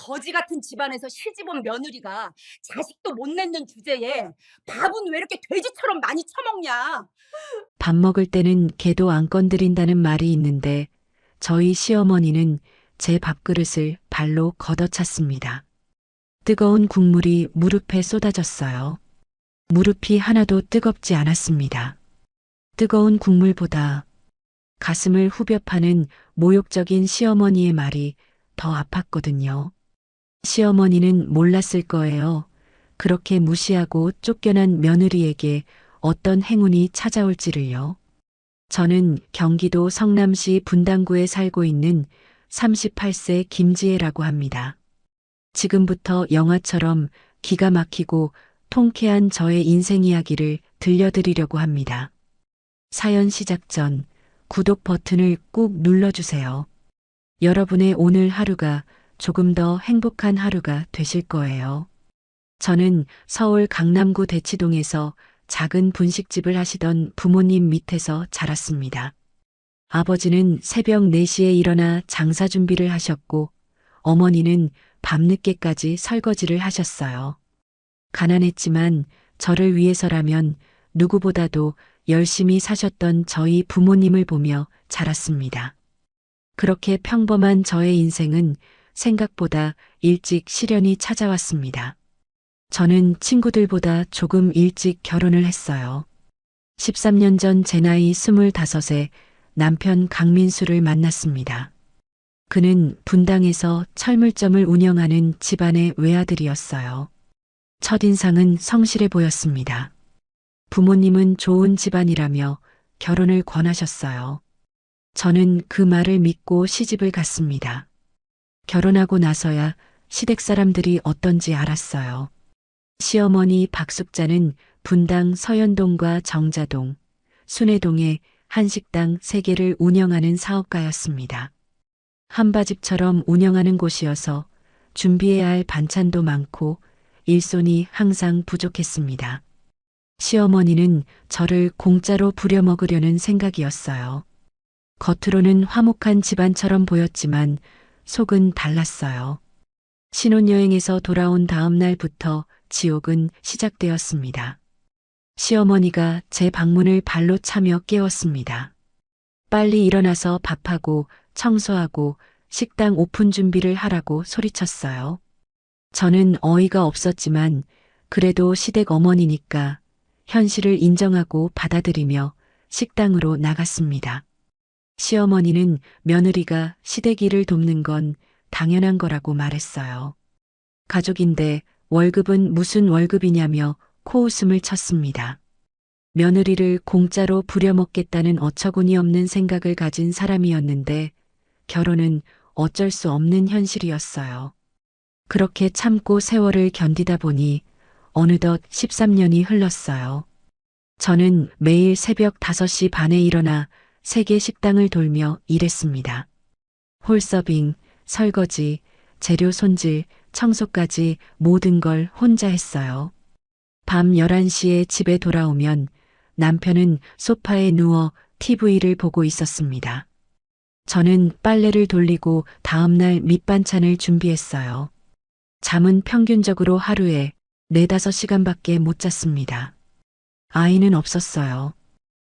거지 같은 집안에서 시집 온 며느리가 자식도 못 낳는 주제에 밥은 왜 이렇게 돼지처럼 많이 처먹냐? 밥 먹을 때는 개도 안 건드린다는 말이 있는데 저희 시어머니는 제 밥그릇을 발로 걷어찼습니다. 뜨거운 국물이 무릎에 쏟아졌어요. 무릎이 하나도 뜨겁지 않았습니다. 뜨거운 국물보다 가슴을 후벼 파는 모욕적인 시어머니의 말이 더 아팠거든요. 시어머니는 몰랐을 거예요. 그렇게 무시하고 쫓겨난 며느리에게 어떤 행운이 찾아올지를요. 저는 경기도 성남시 분당구에 살고 있는 38세 김지혜라고 합니다. 지금부터 영화처럼 기가 막히고 통쾌한 저의 인생 이야기를 들려드리려고 합니다. 사연 시작 전 구독 버튼을 꾹 눌러주세요. 여러분의 오늘 하루가 조금 더 행복한 하루가 되실 거예요. 저는 서울 강남구 대치동에서 작은 분식집을 하시던 부모님 밑에서 자랐습니다. 아버지는 새벽 4시에 일어나 장사 준비를 하셨고 어머니는 밤늦게까지 설거지를 하셨어요. 가난했지만 저를 위해서라면 누구보다도 열심히 사셨던 저희 부모님을 보며 자랐습니다. 그렇게 평범한 저의 인생은 생각보다 일찍 시련이 찾아왔습니다. 저는 친구들보다 조금 일찍 결혼을 했어요. 13년 전 제 나이 25에 남편 강민수를 만났습니다. 그는 분당에서 철물점을 운영하는 집안의 외아들이었어요. 첫인상은 성실해 보였습니다. 부모님은 좋은 집안이라며 결혼을 권하셨어요. 저는 그 말을 믿고 시집을 갔습니다. 결혼하고 나서야 시댁 사람들이 어떤지 알았어요. 시어머니 박숙자는 분당 서현동과 정자동, 순회동에 한식당 3개를 운영하는 사업가였습니다. 한바집처럼 운영하는 곳이어서 준비해야 할 반찬도 많고 일손이 항상 부족했습니다. 시어머니는 저를 공짜로 부려먹으려는 생각이었어요. 겉으로는 화목한 집안처럼 보였지만 속은 달랐어요. 신혼여행에서 돌아온 다음 날부터 지옥은 시작되었습니다. 시어머니가 제 방문을 발로 차며 깨웠습니다. 빨리 일어나서 밥하고 청소하고 식당 오픈 준비를 하라고 소리쳤어요. 저는 어이가 없었지만 그래도 시댁 어머니니까 현실을 인정하고 받아들이며 식당으로 나갔습니다. 시어머니는 며느리가 시댁 일을 돕는 건 당연한 거라고 말했어요. 가족인데 월급은 무슨 월급이냐며 코웃음을 쳤습니다. 며느리를 공짜로 부려먹겠다는 어처구니 없는 생각을 가진 사람이었는데 결혼은 어쩔 수 없는 현실이었어요. 그렇게 참고 세월을 견디다 보니 어느덧 13년이 흘렀어요. 저는 매일 새벽 5시 반에 일어나 세계 식당을 돌며 일했습니다. 홀서빙, 설거지, 재료 손질, 청소까지 모든 걸 혼자 했어요. 밤 11시에 집에 돌아오면 남편은 소파에 누워 TV를 보고 있었습니다. 저는 빨래를 돌리고 다음날 밑반찬을 준비했어요. 잠은 평균적으로 하루에 4~5시간밖에 못 잤습니다. 아이는 없었어요.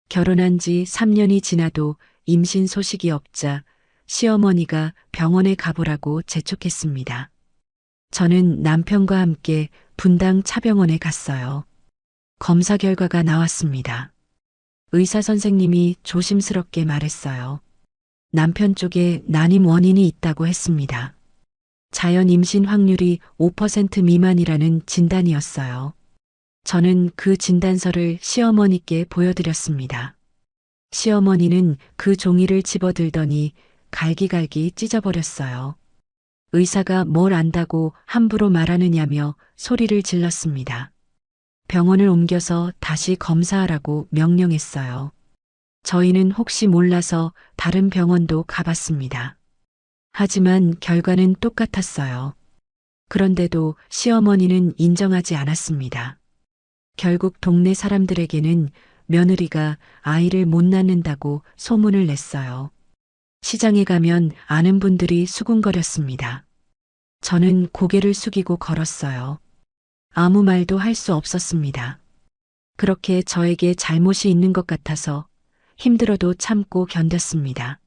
결혼한 지 3년이 지나도 임신 소식이 없자 시어머니가 병원에 가보라고 재촉했습니다. 저는 남편과 함께 분당 차병원에 갔어요. 검사 결과가 나왔습니다. 의사 선생님이 조심스럽게 말했어요. 남편 쪽에 난임 원인이 있다고 했습니다. 자연 임신 확률이 5% 미만이라는 진단이었어요. 저는 그 진단서를 시어머니께 보여드렸습니다. 시어머니는 그 종이를 집어들더니 갈기갈기 찢어버렸어요. 의사가 뭘 안다고 함부로 말하느냐며 소리를 질렀습니다. 병원을 옮겨서 다시 검사하라고 명령했어요. 저희는 혹시 몰라서 다른 병원도 가봤습니다. 하지만 결과는 똑같았어요. 그런데도 시어머니는 인정하지 않았습니다. 결국 동네 사람들에게는 며느리가 아이를 못 낳는다고 소문을 냈어요. 시장에 가면 아는 분들이 수군거렸습니다. 저는 고개를 숙이고 걸었어요. 아무 말도 할 수 없었습니다. 그렇게 저에게 잘못이 있는 것 같아서 힘들어도 참고 견뎠습니다.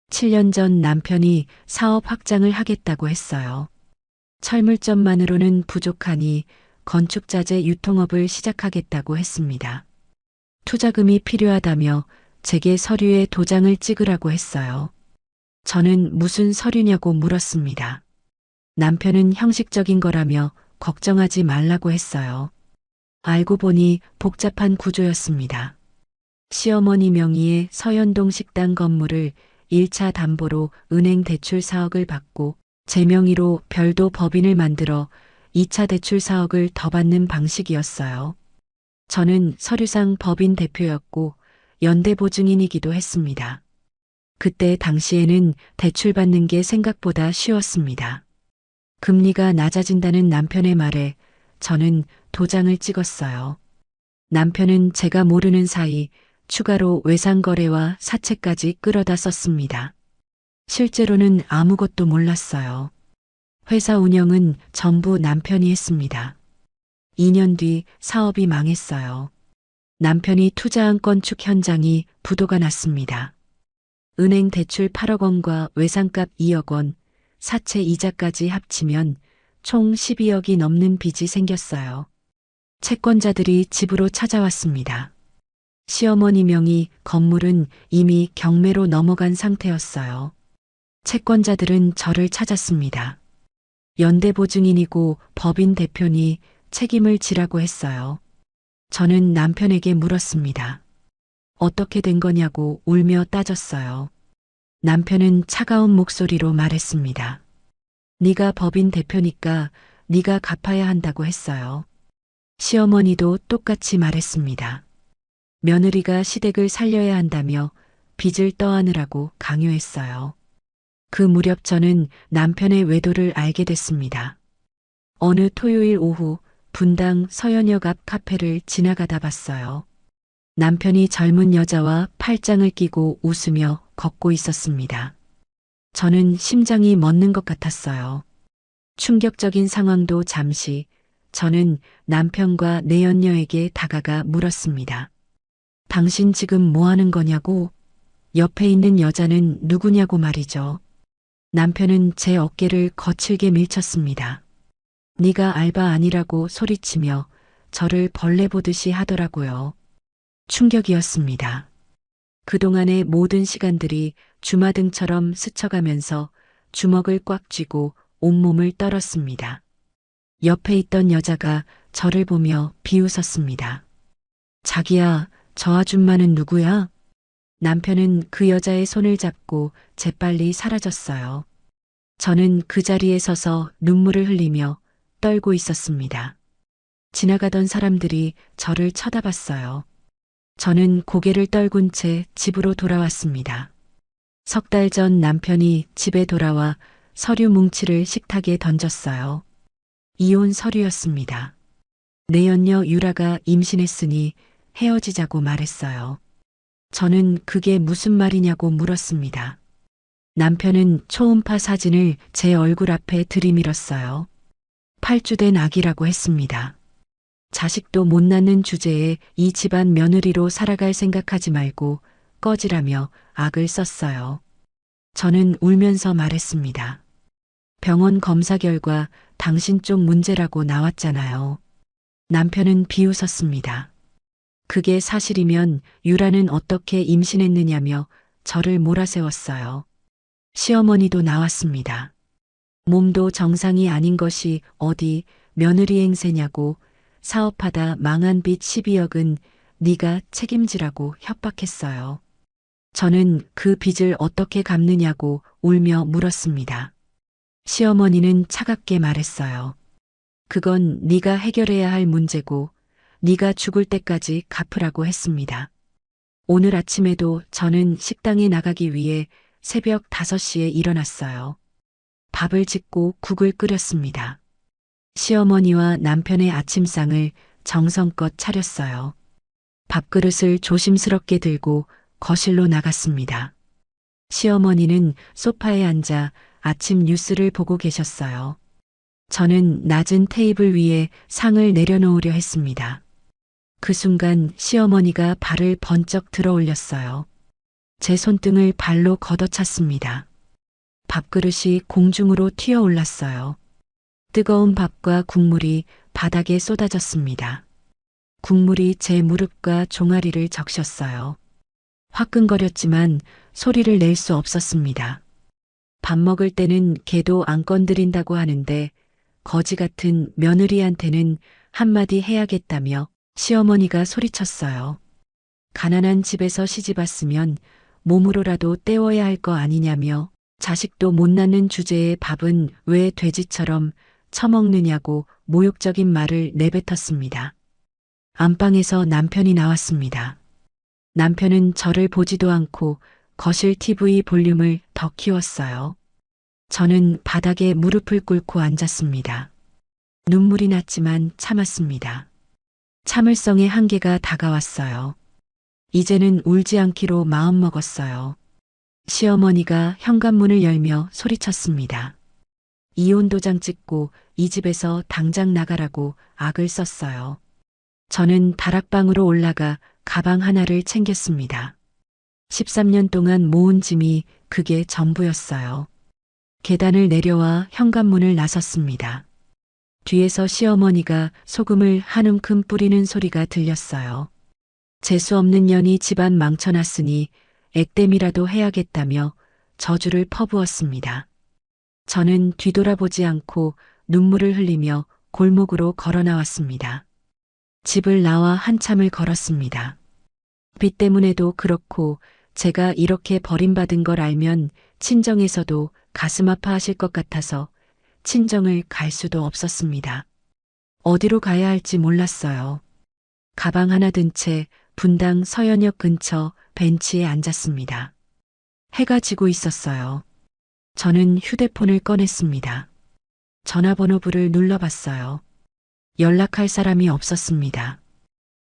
7년 전 남편이 사업 확장을 하겠다고 했어요. 철물점만으로는 부족하니 건축자재 유통업을 시작하겠다고 했습니다. 투자금이 필요하다며 제게 서류에 도장을 찍으라고 했어요. 저는 무슨 서류냐고 물었습니다. 남편은 형식적인 거라며 걱정하지 말라고 했어요. 알고 보니 복잡한 구조였습니다. 시어머니 명의의 서현동 식당 건물을 1차 담보로 은행 대출 4억을 받고 제 명의로 별도 법인을 만들어 2차 대출 4억을 더 받는 방식이었어요. 저는 서류상 법인 대표였고 연대보증인이기도 했습니다. 그때 당시에는 대출 받는 게 생각보다 쉬웠습니다. 금리가 낮아진다는 남편의 말에 저는 도장을 찍었어요. 남편은 제가 모르는 사이 추가로 외상거래와 사채까지 끌어다 썼습니다. 실제로는 아무것도 몰랐어요. 회사 운영은 전부 남편이 했습니다. 2년 뒤 사업이 망했어요. 남편이 투자한 건축 현장이 부도가 났습니다. 은행 대출 8억 원과 외상값 2억 원, 사채 이자까지 합치면 총 12억이 넘는 빚이 생겼어요. 채권자들이 집으로 찾아왔습니다. 시어머니 명의 건물은 이미 경매로 넘어간 상태였어요. 채권자들은 저를 찾았습니다. 연대보증인이고 법인 대표니 책임을 지라고 했어요. 저는 남편에게 물었습니다. 어떻게 된 거냐고 울며 따졌어요. 남편은 차가운 목소리로 말했습니다. 네가 법인 대표니까 네가 갚아야 한다고 했어요. 시어머니도 똑같이 말했습니다. 며느리가 시댁을 살려야 한다며 빚을 떠안으라고 강요했어요. 그 무렵 저는 남편의 외도를 알게 됐습니다. 어느 토요일 오후 분당 서현역 앞 카페를 지나가다 봤어요. 남편이 젊은 여자와 팔짱을 끼고 웃으며 걷고 있었습니다. 저는 심장이 멎는 것 같았어요. 충격적인 상황도 잠시 저는 남편과 내연녀에게 다가가 물었습니다. 당신 지금 뭐 하는 거냐고? 옆에 있는 여자는 누구냐고 말이죠. 남편은 제 어깨를 거칠게 밀쳤습니다. 네가 알바 아니라고 소리치며 저를 벌레 보듯이 하더라고요. 충격이었습니다. 그동안의 모든 시간들이 주마등처럼 스쳐가면서 주먹을 꽉 쥐고 온몸을 떨었습니다. 옆에 있던 여자가 저를 보며 비웃었습니다. 자기야, 저 아줌마는 누구야? 남편은 그 여자의 손을 잡고 재빨리 사라졌어요. 저는 그 자리에 서서 눈물을 흘리며 떨고 있었습니다. 지나가던 사람들이 저를 쳐다봤어요. 저는 고개를 떨군 채 집으로 돌아왔습니다. 석 달 전 남편이 집에 돌아와 서류 뭉치를 식탁에 던졌어요. 이혼 서류였습니다. 내연녀 유라가 임신했으니 헤어지자고 말했어요. 저는 그게 무슨 말이냐고 물었습니다. 남편은 초음파 사진을 제 얼굴 앞에 들이밀었어요. 8주 된 아기라고 했습니다. 자식도 못 낳는 주제에 이 집안 며느리로 살아갈 생각하지 말고 꺼지라며 악을 썼어요. 저는 울면서 말했습니다. 병원 검사 결과 당신 쪽 문제라고 나왔잖아요. 남편은 비웃었습니다. 그게 사실이면 유라는 어떻게 임신했느냐며 저를 몰아세웠어요. 시어머니도 나왔습니다. 몸도 정상이 아닌 것이 어디 며느리 행세냐고 사업하다 망한 빚 12억은 네가 책임지라고 협박했어요. 저는 그 빚을 어떻게 갚느냐고 울며 물었습니다. 시어머니는 차갑게 말했어요. 그건 네가 해결해야 할 문제고 네가 죽을 때까지 갚으라고 했습니다. 오늘 아침에도 저는 식당에 나가기 위해 새벽 5시에 일어났어요. 밥을 짓고 국을 끓였습니다. 시어머니와 남편의 아침상을 정성껏 차렸어요. 밥그릇을 조심스럽게 들고 거실로 나갔습니다. 시어머니는 소파에 앉아 아침 뉴스를 보고 계셨어요. 저는 낮은 테이블 위에 상을 내려놓으려 했습니다. 그 순간 시어머니가 발을 번쩍 들어 올렸어요. 제 손등을 발로 걷어찼습니다. 밥그릇이 공중으로 튀어 올랐어요. 뜨거운 밥과 국물이 바닥에 쏟아졌습니다. 국물이 제 무릎과 종아리를 적셨어요. 화끈거렸지만 소리를 낼 수 없었습니다. 밥 먹을 때는 개도 안 건드린다고 하는데 거지 같은 며느리한테는 한마디 해야겠다며 시어머니가 소리쳤어요. 가난한 집에서 시집 왔으면 몸으로라도 때워야 할 거 아니냐며 자식도 못 낳는 주제에 밥은 왜 돼지처럼 처먹느냐고 모욕적인 말을 내뱉었습니다. 안방에서 남편이 나왔습니다. 남편은 저를 보지도 않고 거실 TV 볼륨을 더 키웠어요. 저는 바닥에 무릎을 꿇고 앉았습니다. 눈물이 났지만 참았습니다. 참을성의 한계가 다가왔어요. 이제는 울지 않기로 마음먹었어요. 시어머니가 현관문을 열며 소리쳤습니다. 이혼 도장 찍고 이 집에서 당장 나가라고 악을 썼어요. 저는 다락방으로 올라가 가방 하나를 챙겼습니다. 13년 동안 모은 짐이 그게 전부였어요. 계단을 내려와 현관문을 나섰습니다. 뒤에서 시어머니가 소금을 한 움큼 뿌리는 소리가 들렸어요. 재수 없는 년이 집안 망쳐놨으니 액땜이라도 해야겠다며 저주를 퍼부었습니다. 저는 뒤돌아보지 않고 눈물을 흘리며 골목으로 걸어 나왔습니다. 집을 나와 한참을 걸었습니다. 빚 때문에도 그렇고 제가 이렇게 버림받은 걸 알면 친정에서도 가슴 아파하실 것 같아서 친정을 갈 수도 없었습니다. 어디로 가야 할지 몰랐어요. 가방 하나 든 채 분당 서현역 근처 벤치에 앉았습니다. 해가 지고 있었어요. 저는 휴대폰을 꺼냈습니다. 전화번호부를 눌러봤어요. 연락할 사람이 없었습니다.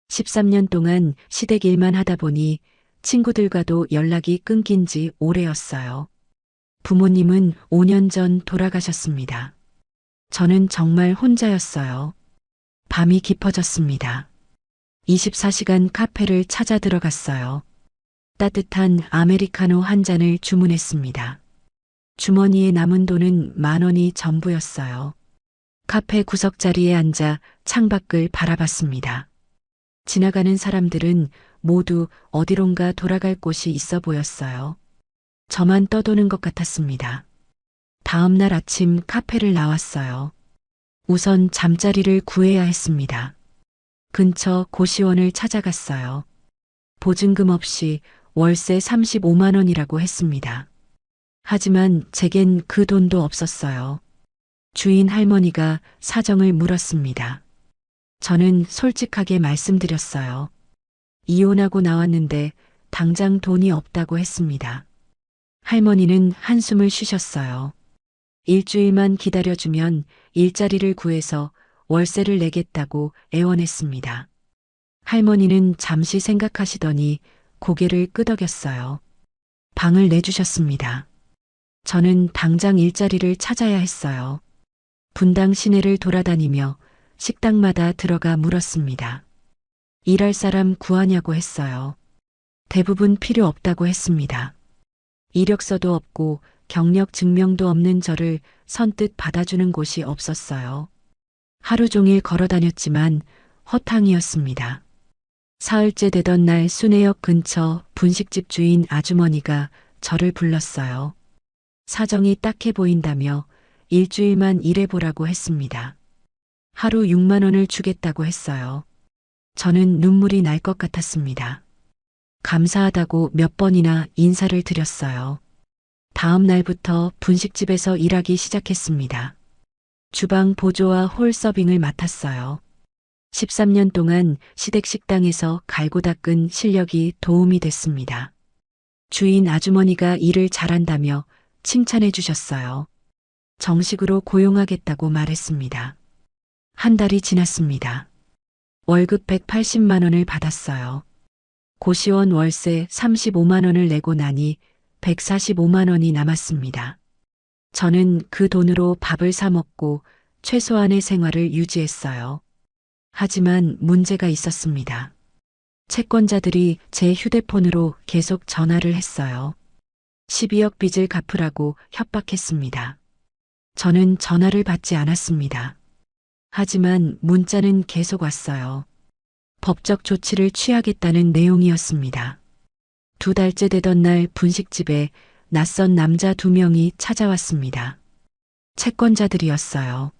13년 동안 시댁 일만 하다 보니 친구들과도 연락이 끊긴 지 오래였어요. 부모님은 5년 전 돌아가셨습니다. 저는 정말 혼자였어요. 밤이 깊어졌습니다. 24시간 카페를 찾아 들어갔어요. 따뜻한 아메리카노 한 잔을 주문했습니다. 주머니에 남은 돈은 10,000원이 전부였어요. 카페 구석자리에 앉아 창밖을 바라봤습니다. 지나가는 사람들은 모두 어디론가 돌아갈 곳이 있어 보였어요. 저만 떠도는 것 같았습니다. 다음 날 아침 카페를 나왔어요. 우선 잠자리를 구해야 했습니다. 근처 고시원을 찾아갔어요. 보증금 없이 월세 35만 원이라고 했습니다. 하지만 제겐 그 돈도 없었어요. 주인 할머니가 사정을 물었습니다. 저는 솔직하게 말씀드렸어요. 이혼하고 나왔는데 당장 돈이 없다고 했습니다. 할머니는 한숨을 쉬셨어요. 일주일만 기다려주면 일자리를 구해서 월세를 내겠다고 애원했습니다. 할머니는 잠시 생각하시더니 고개를 끄덕였어요. 방을 내주셨습니다. 저는 당장 일자리를 찾아야 했어요. 분당 시내를 돌아다니며 식당마다 들어가 물었습니다. 일할 사람 구하냐고 했어요. 대부분 필요 없다고 했습니다. 이력서도 없고 경력 증명도 없는 저를 선뜻 받아주는 곳이 없었어요. 하루 종일 걸어 다녔지만 허탕이었습니다. 사흘째 되던 날 순회역 근처 분식집 주인 아주머니가 저를 불렀어요. 사정이 딱해 보인다며 일주일만 일해보라고 했습니다. 하루 6만 원을 주겠다고 했어요. 저는 눈물이 날 것 같았습니다. 감사하다고 몇 번이나 인사를 드렸어요. 다음 날부터 분식집에서 일하기 시작했습니다. 주방 보조와 홀 서빙을 맡았어요. 13년 동안 시댁 식당에서 갈고 닦은 실력이 도움이 됐습니다. 주인 아주머니가 일을 잘한다며 칭찬해 주셨어요. 정식으로 고용하겠다고 말했습니다. 한 달이 지났습니다. 월급 180만 원을 받았어요. 고시원 월세 35만 원을 내고 나니 145만 원이 남았습니다. 저는 그 돈으로 밥을 사 먹고 최소한의 생활을 유지했어요. 하지만 문제가 있었습니다. 채권자들이 제 휴대폰으로 계속 전화를 했어요. 12억 빚을 갚으라고 협박했습니다. 저는 전화를 받지 않았습니다. 하지만 문자는 계속 왔어요. 법적 조치를 취하겠다는 내용이었습니다. 2달째 되던 날 분식집에 낯선 남자 2명이 찾아왔습니다. 채권자들이었어요.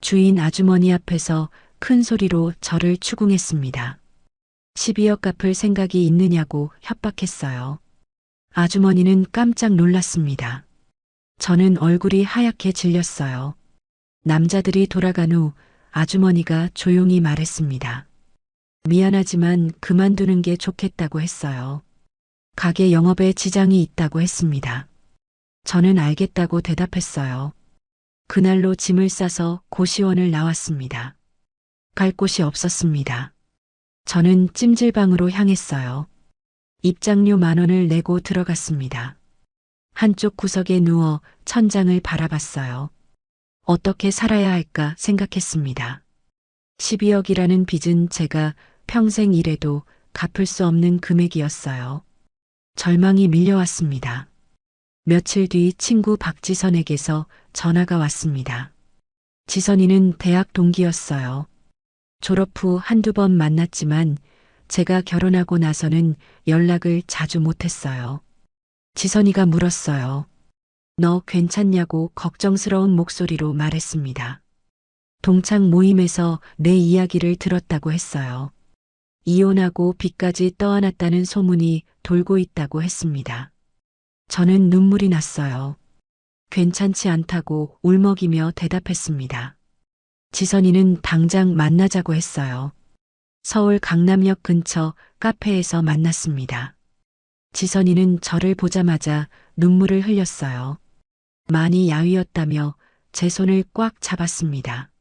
주인 아주머니 앞에서 큰 소리로 저를 추궁했습니다. 12억 갚을 생각이 있느냐고 협박했어요. 아주머니는 깜짝 놀랐습니다. 저는 얼굴이 하얗게 질렸어요. 남자들이 돌아간 후 아주머니가 조용히 말했습니다. 미안하지만 그만두는 게 좋겠다고 했어요. 가게 영업에 지장이 있다고 했습니다. 저는 알겠다고 대답했어요. 그날로 짐을 싸서 고시원을 나왔습니다. 갈 곳이 없었습니다. 저는 찜질방으로 향했어요. 입장료 10,000원을 내고 들어갔습니다. 한쪽 구석에 누워 천장을 바라봤어요. 어떻게 살아야 할까 생각했습니다. 12억이라는 빚은 제가 평생 일해도 갚을 수 없는 금액이었어요. 절망이 밀려왔습니다. 며칠 뒤 친구 박지선에게서 전화가 왔습니다. 지선이는 대학 동기였어요. 졸업 후 한두 번 만났지만 제가 결혼하고 나서는 연락을 자주 못했어요. 지선이가 물었어요. 너 괜찮냐고 걱정스러운 목소리로 말했습니다. 동창 모임에서 내 이야기를 들었다고 했어요. 이혼하고 빚까지 떠안았다는 소문이 돌고 있다고 했습니다. 저는 눈물이 났어요. 괜찮지 않다고 울먹이며 대답했습니다. 지선이는 당장 만나자고 했어요. 서울 강남역 근처 카페에서 만났습니다. 지선이는 저를 보자마자 눈물을 흘렸어요. 많이 야위었다며 제 손을 꽉 잡았습니다.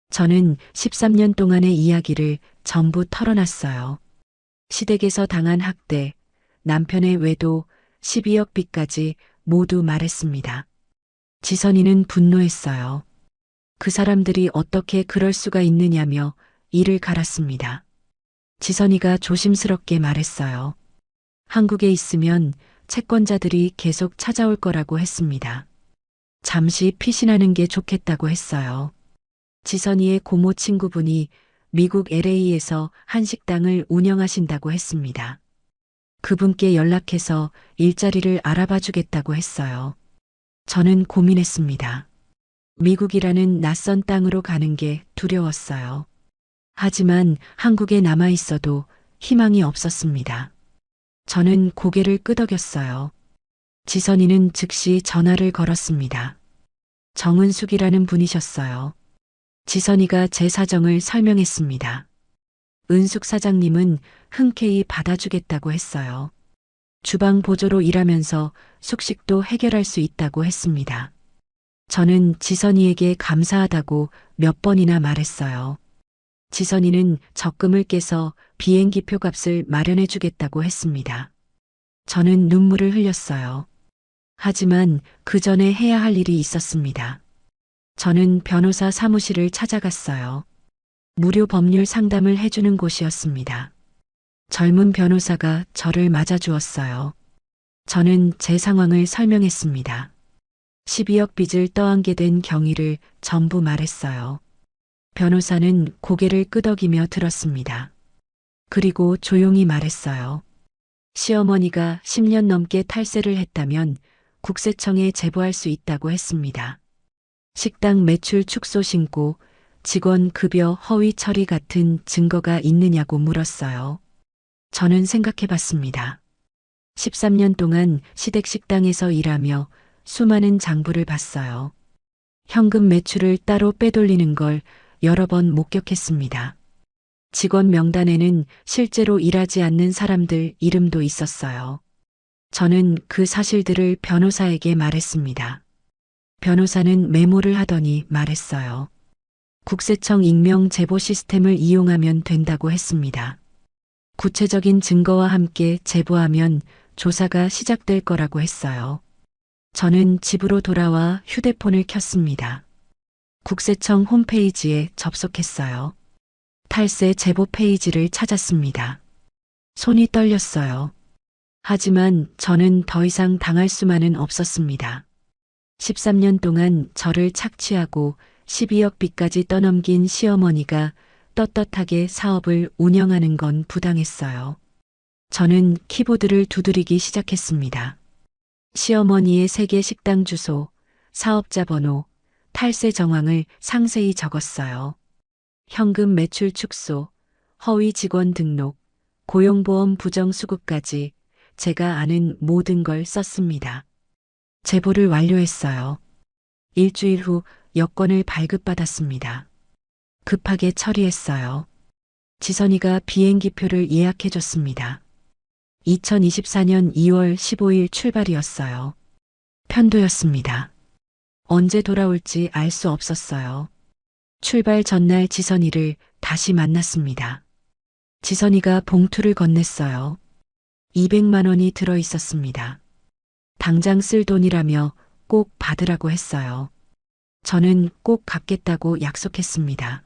저는 13년 동안의 이야기를 전부 털어놨어요. 시댁에서 당한 학대, 남편의 외도, 12억 빚까지 모두 말했습니다. 지선이는 분노했어요. 그 사람들이 어떻게 그럴 수가 있느냐며 이를 갈았습니다. 지선이가 조심스럽게 말했어요. 한국에 있으면 채권자들이 계속 찾아올 거라고 했습니다. 잠시 피신하는 게 좋겠다고 했어요. 지선이의 고모 친구분이 미국 LA에서 한식당을 운영하신다고 했습니다. 그분께 연락해서 일자리를 알아봐 주겠다고 했어요. 저는 고민했습니다. 미국이라는 낯선 땅으로 가는 게 두려웠어요. 하지만 한국에 남아 있어도 희망이 없었습니다. 저는 고개를 끄덕였어요. 지선이는 즉시 전화를 걸었습니다. 정은숙이라는 분이셨어요. 지선이가 제 사정을 설명했습니다. 은숙 사장님은 흔쾌히 받아주겠다고 했어요. 주방 보조로 일하면서 숙식도 해결할 수 있다고 했습니다. 저는 지선이에게 감사하다고 몇 번이나 말했어요. 지선이는 적금을 깨서 비행기표 값을 마련해 주겠다고 했습니다. 저는 눈물을 흘렸어요. 하지만 그 전에 해야 할 일이 있었습니다. 저는 변호사 사무실을 찾아갔어요. 무료 법률 상담을 해주는 곳이었습니다. 젊은 변호사가 저를 맞아주었어요. 저는 제 상황을 설명했습니다. 12억 빚을 떠안게 된 경위를 전부 말했어요. 변호사는 고개를 끄덕이며 들었습니다. 그리고 조용히 말했어요. 시어머니가 10년 넘게 탈세를 했다면 국세청에 제보할 수 있다고 했습니다. 식당 매출 축소 신고, 직원 급여 허위 처리 같은 증거가 있느냐고 물었어요. 저는 생각해 봤습니다. 13년 동안 시댁 식당에서 일하며 수많은 장부를 봤어요. 현금 매출을 따로 빼돌리는 걸 여러 번 목격했습니다. 직원 명단에는 실제로 일하지 않는 사람들 이름도 있었어요. 저는 그 사실들을 변호사에게 말했습니다. 변호사는 메모를 하더니 말했어요. 국세청 익명 제보 시스템을 이용하면 된다고 했습니다. 구체적인 증거와 함께 제보하면 조사가 시작될 거라고 했어요. 저는 집으로 돌아와 휴대폰을 켰습니다. 국세청 홈페이지에 접속했어요. 탈세 제보 페이지를 찾았습니다. 손이 떨렸어요. 하지만 저는 더 이상 당할 수만은 없었습니다. 13년 동안 저를 착취하고 12억 빚까지 떠넘긴 시어머니가 떳떳하게 사업을 운영하는 건 부당했어요. 저는 키보드를 두드리기 시작했습니다. 시어머니의 세계 식당 주소, 사업자 번호, 탈세 정황을 상세히 적었어요. 현금 매출 축소, 허위 직원 등록, 고용보험 부정 수급까지 제가 아는 모든 걸 썼습니다. 제보를 완료했어요. 일주일 후 여권을 발급받았습니다. 급하게 처리했어요. 지선이가 비행기표를 예약해줬습니다. 2024년 2월 15일 출발이었어요. 편도였습니다. 언제 돌아올지 알 수 없었어요. 출발 전날 지선이를 다시 만났습니다. 지선이가 봉투를 건넸어요. 200만 원이 들어 있었습니다. 당장 쓸 돈이라며 꼭 받으라고 했어요. 저는 꼭 갚겠다고 약속했습니다.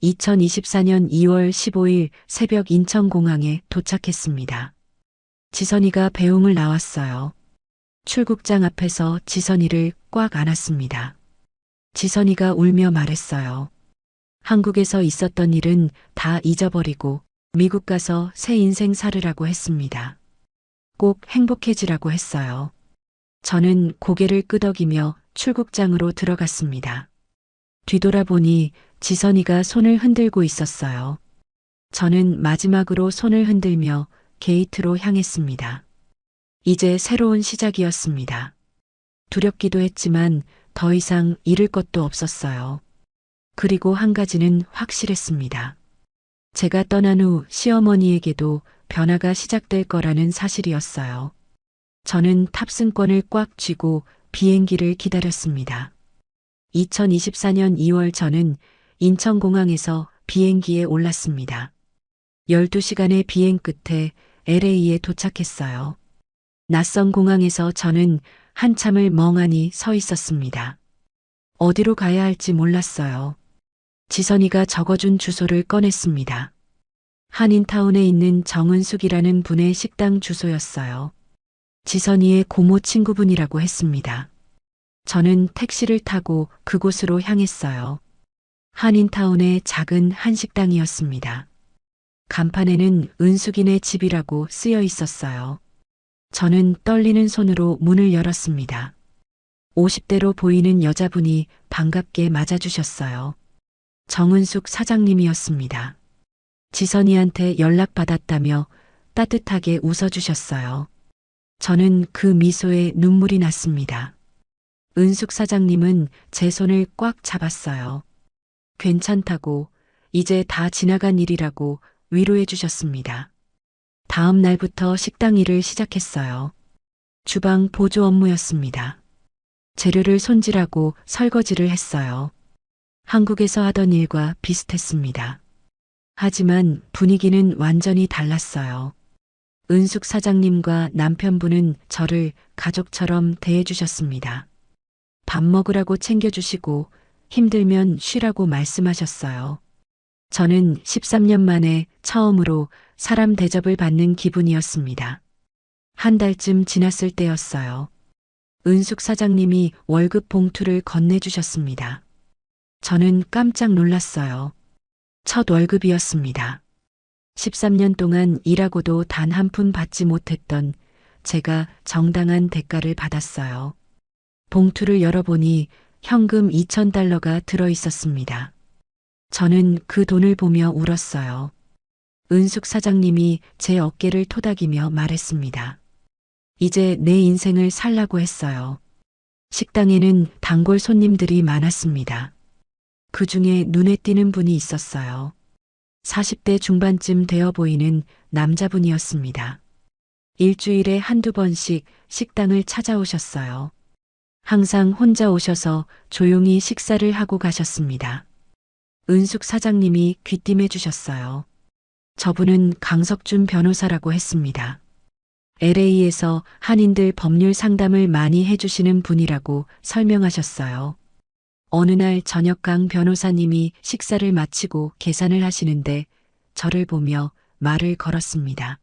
2024년 2월 15일 새벽 인천공항에 도착했습니다. 지선이가 배웅을 나왔어요. 출국장 앞에서 지선이를 꽉 안았습니다. 지선이가 울며 말했어요. 한국에서 있었던 일은 다 잊어버리고 미국 가서 새 인생 살으라고 했습니다. 꼭 행복해지라고 했어요. 저는 고개를 끄덕이며 출국장으로 들어갔습니다. 뒤돌아보니 지선이가 손을 흔들고 있었어요. 저는 마지막으로 손을 흔들며 게이트로 향했습니다. 이제 새로운 시작이었습니다. 두렵기도 했지만 더 이상 잃을 것도 없었어요. 그리고 한 가지는 확실했습니다. 제가 떠난 후 시어머니에게도 변화가 시작될 거라는 사실이었어요. 저는 탑승권을 꽉 쥐고 비행기를 기다렸습니다. 2024년 2월 저는 인천공항에서 비행기에 올랐습니다. 12시간의 비행 끝에 LA에 도착했어요. 낯선 공항에서 저는 한참을 멍하니 서 있었습니다. 어디로 가야 할지 몰랐어요. 지선이가 적어준 주소를 꺼냈습니다. 한인타운에 있는 정은숙이라는 분의 식당 주소였어요. 지선이의 고모 친구분이라고 했습니다. 저는 택시를 타고 그곳으로 향했어요. 한인타운의 작은 한식당이었습니다. 간판에는 은숙이네 집이라고 쓰여 있었어요. 저는 떨리는 손으로 문을 열었습니다. 50대로 보이는 여자분이 반갑게 맞아주셨어요. 정은숙 사장님이었습니다. 지선이한테 연락받았다며 따뜻하게 웃어주셨어요. 저는 그 미소에 눈물이 났습니다. 은숙 사장님은 제 손을 꽉 잡았어요. 괜찮다고, 이제 다 지나간 일이라고 위로해 주셨습니다. 다음 날부터 식당 일을 시작했어요. 주방 보조 업무였습니다. 재료를 손질하고 설거지를 했어요. 한국에서 하던 일과 비슷했습니다. 하지만 분위기는 완전히 달랐어요. 은숙 사장님과 남편분은 저를 가족처럼 대해주셨습니다. 밥 먹으라고 챙겨주시고 힘들면 쉬라고 말씀하셨어요. 저는 13년 만에 처음으로 사람 대접을 받는 기분이었습니다. 한 달쯤 지났을 때였어요. 은숙 사장님이 월급 봉투를 건네주셨습니다. 저는 깜짝 놀랐어요. 첫 월급이었습니다. 13년 동안 일하고도 단 한 푼 받지 못했던 제가 정당한 대가를 받았어요. 봉투를 열어보니 현금 2,000달러가 들어 있었습니다. 저는 그 돈을 보며 울었어요. 은숙 사장님이 제 어깨를 토닥이며 말했습니다. 이제 내 인생을 살라고 했어요. 식당에는 단골 손님들이 많았습니다. 그 중에 눈에 띄는 분이 있었어요. 40대 중반쯤 되어 보이는 남자분이었습니다. 일주일에 한두 번씩 식당을 찾아오셨어요. 항상 혼자 오셔서 조용히 식사를 하고 가셨습니다. 은숙 사장님이 귀띔해 주셨어요. 저분은 강석준 변호사라고 했습니다. LA에서 한인들 법률 상담을 많이 해주시는 분이라고 설명하셨어요. 어느 날 저녁 강 변호사님이 식사를 마치고 계산을 하시는데 저를 보며 말을 걸었습니다.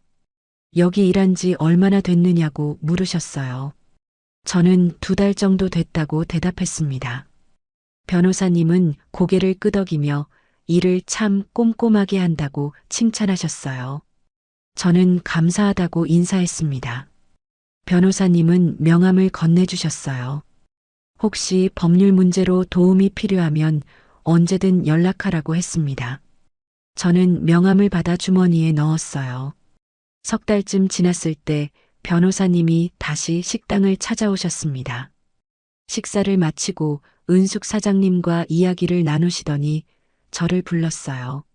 여기 일한 지 얼마나 됐느냐고 물으셨어요. 저는 2달 정도 됐다고 대답했습니다. 변호사님은 고개를 끄덕이며 일을 참 꼼꼼하게 한다고 칭찬하셨어요. 저는 감사하다고 인사했습니다. 변호사님은 명함을 건네주셨어요. 혹시 법률 문제로 도움이 필요하면 언제든 연락하라고 했습니다. 저는 명함을 받아 주머니에 넣었어요. 3달쯤 지났을 때 변호사님이 다시 식당을 찾아오셨습니다. 식사를 마치고 은숙 사장님과 이야기를 나누시더니 저를 불렀어요.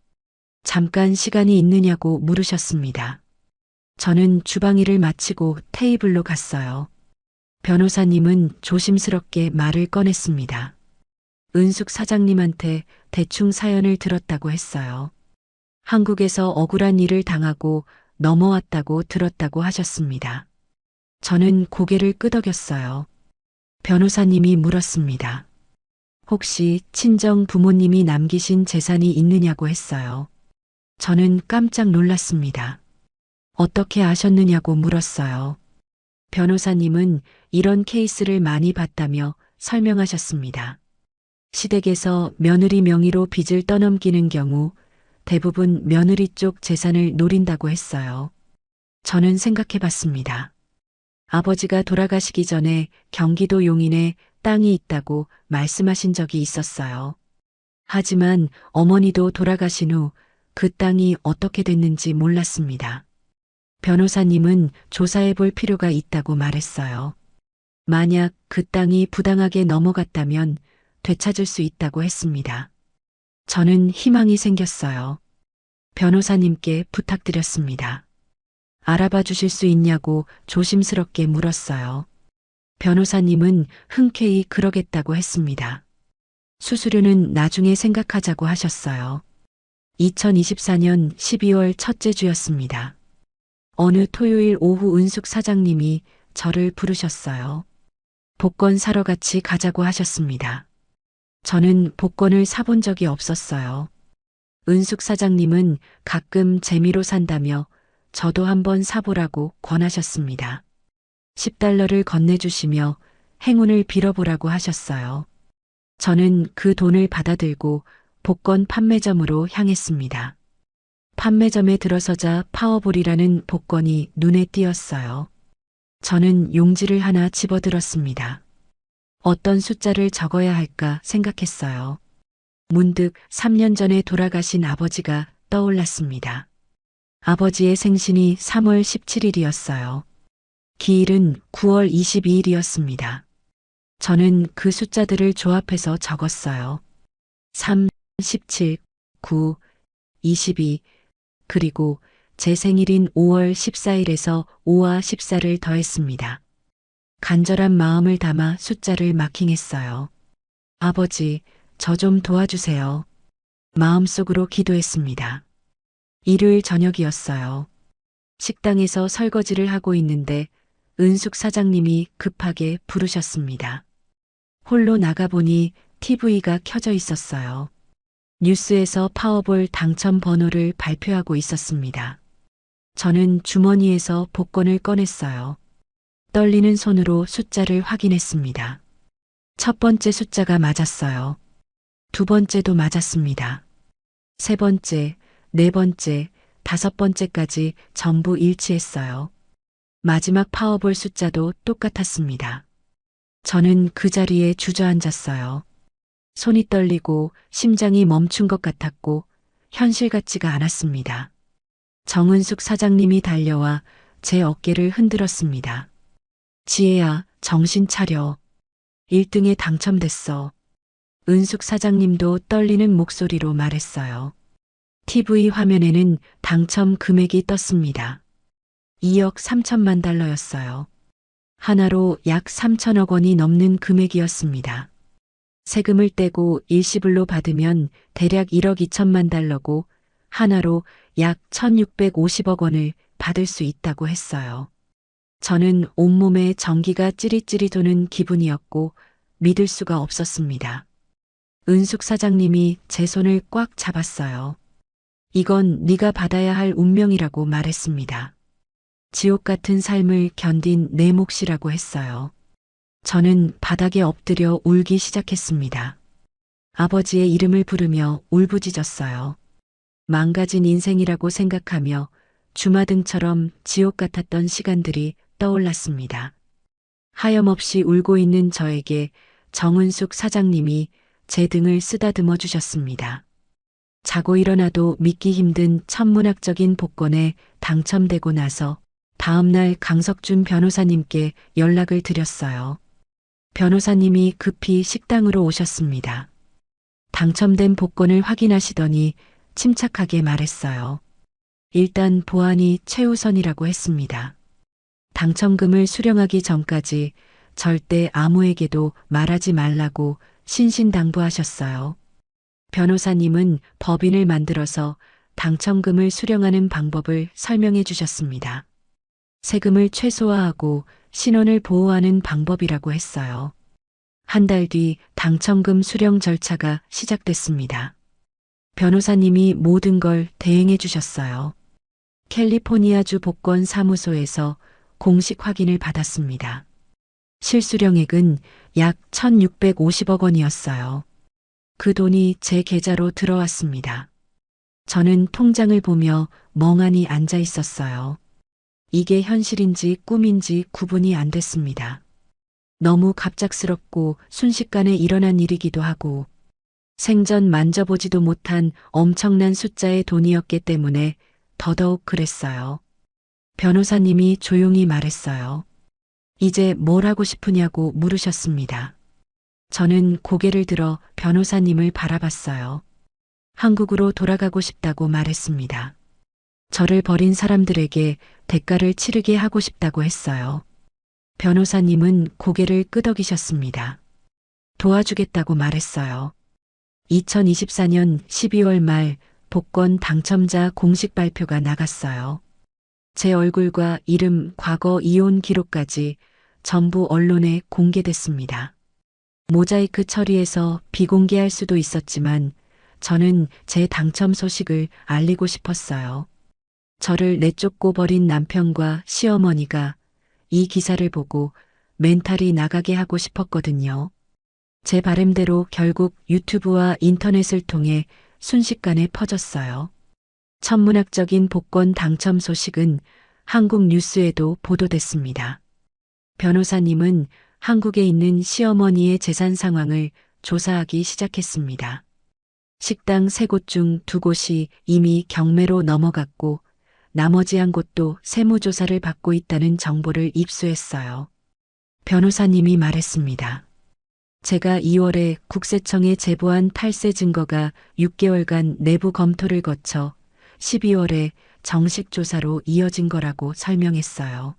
잠깐 시간이 있느냐고 물으셨습니다. 저는 주방 일을 마치고 테이블로 갔어요. 변호사님은 조심스럽게 말을 꺼냈습니다. 은숙 사장님한테 대충 사연을 들었다고 했어요. 한국에서 억울한 일을 당하고 넘어왔다고 들었다고 하셨습니다. 저는 고개를 끄덕였어요. 변호사님이 물었습니다. 혹시 친정 부모님이 남기신 재산이 있느냐고 했어요. 저는 깜짝 놀랐습니다. 어떻게 아셨느냐고 물었어요. 변호사님은 이런 케이스를 많이 봤다며 설명하셨습니다. 시댁에서 며느리 명의로 빚을 떠넘기는 경우 대부분 며느리 쪽 재산을 노린다고 했어요. 저는 생각해 봤습니다. 아버지가 돌아가시기 전에 경기도 용인에 땅이 있다고 말씀하신 적이 있었어요. 하지만 어머니도 돌아가신 후 그 땅이 어떻게 됐는지 몰랐습니다. 변호사님은 조사해 볼 필요가 있다고 말했어요. 만약 그 땅이 부당하게 넘어갔다면 되찾을 수 있다고 했습니다. 저는 희망이 생겼어요. 변호사님께 부탁드렸습니다. 알아봐 주실 수 있냐고 조심스럽게 물었어요. 변호사님은 흔쾌히 그러겠다고 했습니다. 수수료는 나중에 생각하자고 하셨어요. 2024년 12월 첫째 주였습니다. 어느 토요일 오후 은숙 사장님이 저를 부르셨어요. 복권 사러 같이 가자고 하셨습니다. 저는 복권을 사본 적이 없었어요. 은숙 사장님은 가끔 재미로 산다며 저도 한번 사보라고 권하셨습니다. 10달러를 건네주시며 행운을 빌어보라고 하셨어요. 저는 그 돈을 받아들고 복권 판매점으로 향했습니다. 판매점에 들어서자 파워볼이라는 복권이 눈에 띄었어요. 저는 용지를 하나 집어들었습니다. 어떤 숫자를 적어야 할까 생각했어요. 문득 3년 전에 돌아가신 아버지가 떠올랐습니다. 아버지의 생신이 3월 17일이었어요. 기일은 9월 22일이었습니다. 저는 그 숫자들을 조합해서 적었어요. 3, 17, 9, 22, 그리고 제 생일인 5월 14일에서 5와 14를 더했습니다. 간절한 마음을 담아 숫자를 마킹했어요. 아버지, 저 좀 도와주세요. 마음속으로 기도했습니다. 일요일 저녁이었어요. 식당에서 설거지를 하고 있는데 은숙 사장님이 급하게 부르셨습니다. 홀로 나가보니 TV가 켜져 있었어요. 뉴스에서 파워볼 당첨 번호를 발표하고 있었습니다. 저는 주머니에서 복권을 꺼냈어요. 떨리는 손으로 숫자를 확인했습니다. 첫 번째 숫자가 맞았어요. 두 번째도 맞았습니다. 세 번째, 네 번째, 다섯 번째까지 전부 일치했어요. 마지막 파워볼 숫자도 똑같았습니다. 저는 그 자리에 주저앉았어요. 손이 떨리고 심장이 멈춘 것 같았고 현실 같지가 않았습니다. 정은숙 사장님이 달려와 제 어깨를 흔들었습니다. 지혜야, 정신 차려. 1등에 당첨됐어. 은숙 사장님도 떨리는 목소리로 말했어요. TV 화면에는 당첨 금액이 떴습니다. 2억 3천만 달러였어요. 하나로 약 3천억 원이 넘는 금액이었습니다. 세금을 떼고 일시불로 받으면 대략 1억 2천만 달러고 하나로 약 1,650억 원을 받을 수 있다고 했어요. 저는 온몸에 전기가 찌릿찌릿 도는 기분이었고 믿을 수가 없었습니다. 은숙 사장님이 제 손을 꽉 잡았어요. 이건 네가 받아야 할 운명이라고 말했습니다. 지옥 같은 삶을 견딘 내 몫이라고 했어요. 저는 바닥에 엎드려 울기 시작했습니다. 아버지의 이름을 부르며 울부짖었어요. 망가진 인생이라고 생각하며 주마등처럼 지옥 같았던 시간들이 떠올랐습니다. 하염없이 울고 있는 저에게 정은숙 사장님이 제 등을 쓰다듬어 주셨습니다. 자고 일어나도 믿기 힘든 천문학적인 복권에 당첨되고 나서 다음날 강석준 변호사님께 연락을 드렸어요. 변호사님이 급히 식당으로 오셨습니다. 당첨된 복권을 확인하시더니 침착하게 말했어요. 일단 보안이 최우선이라고 했습니다. 당첨금을 수령하기 전까지 절대 아무에게도 말하지 말라고 신신당부하셨어요. 변호사님은 법인을 만들어서 당첨금을 수령하는 방법을 설명해 주셨습니다. 세금을 최소화하고 신원을 보호하는 방법이라고 했어요. 한 달 뒤 당첨금 수령 절차가 시작됐습니다. 변호사님이 모든 걸 대행해 주셨어요. 캘리포니아주 복권 사무소에서 공식 확인을 받았습니다. 실수령액은 약 1,650억 원이었어요. 그 돈이 제 계좌로 들어왔습니다. 저는 통장을 보며 멍하니 앉아 있었어요. 이게 현실인지 꿈인지 구분이 안 됐습니다. 너무 갑작스럽고 순식간에 일어난 일이기도 하고 생전 만져보지도 못한 엄청난 숫자의 돈이었기 때문에 더더욱 그랬어요. 변호사님이 조용히 말했어요. 이제 뭘 하고 싶으냐고 물으셨습니다. 저는 고개를 들어 변호사님을 바라봤어요. 한국으로 돌아가고 싶다고 말했습니다. 저를 버린 사람들에게 대가를 치르게 하고 싶다고 했어요. 변호사님은 고개를 끄덕이셨습니다. 도와주겠다고 말했어요. 2024년 12월 말 복권 당첨자 공식 발표가 나갔어요. 제 얼굴과 이름, 과거 이혼 기록까지 전부 언론에 공개됐습니다. 모자이크 처리해서 비공개할 수도 있었지만 저는 제 당첨 소식을 알리고 싶었어요. 저를 내쫓고 버린 남편과 시어머니가 이 기사를 보고 멘탈이 나가게 하고 싶었거든요. 제 바램대로 결국 유튜브와 인터넷을 통해 순식간에 퍼졌어요. 천문학적인 복권 당첨 소식은 한국 뉴스에도 보도됐습니다. 변호사님은 한국에 있는 시어머니의 재산 상황을 조사하기 시작했습니다. 식당 3곳 중 2곳이 이미 경매로 넘어갔고 나머지 한 곳도 세무조사를 받고 있다는 정보를 입수했어요. 변호사님이 말했습니다. 제가 2월에 국세청에 제보한 탈세 증거가 6개월간 내부 검토를 거쳐 12월에 정식 조사로 이어진 거라고 설명했어요.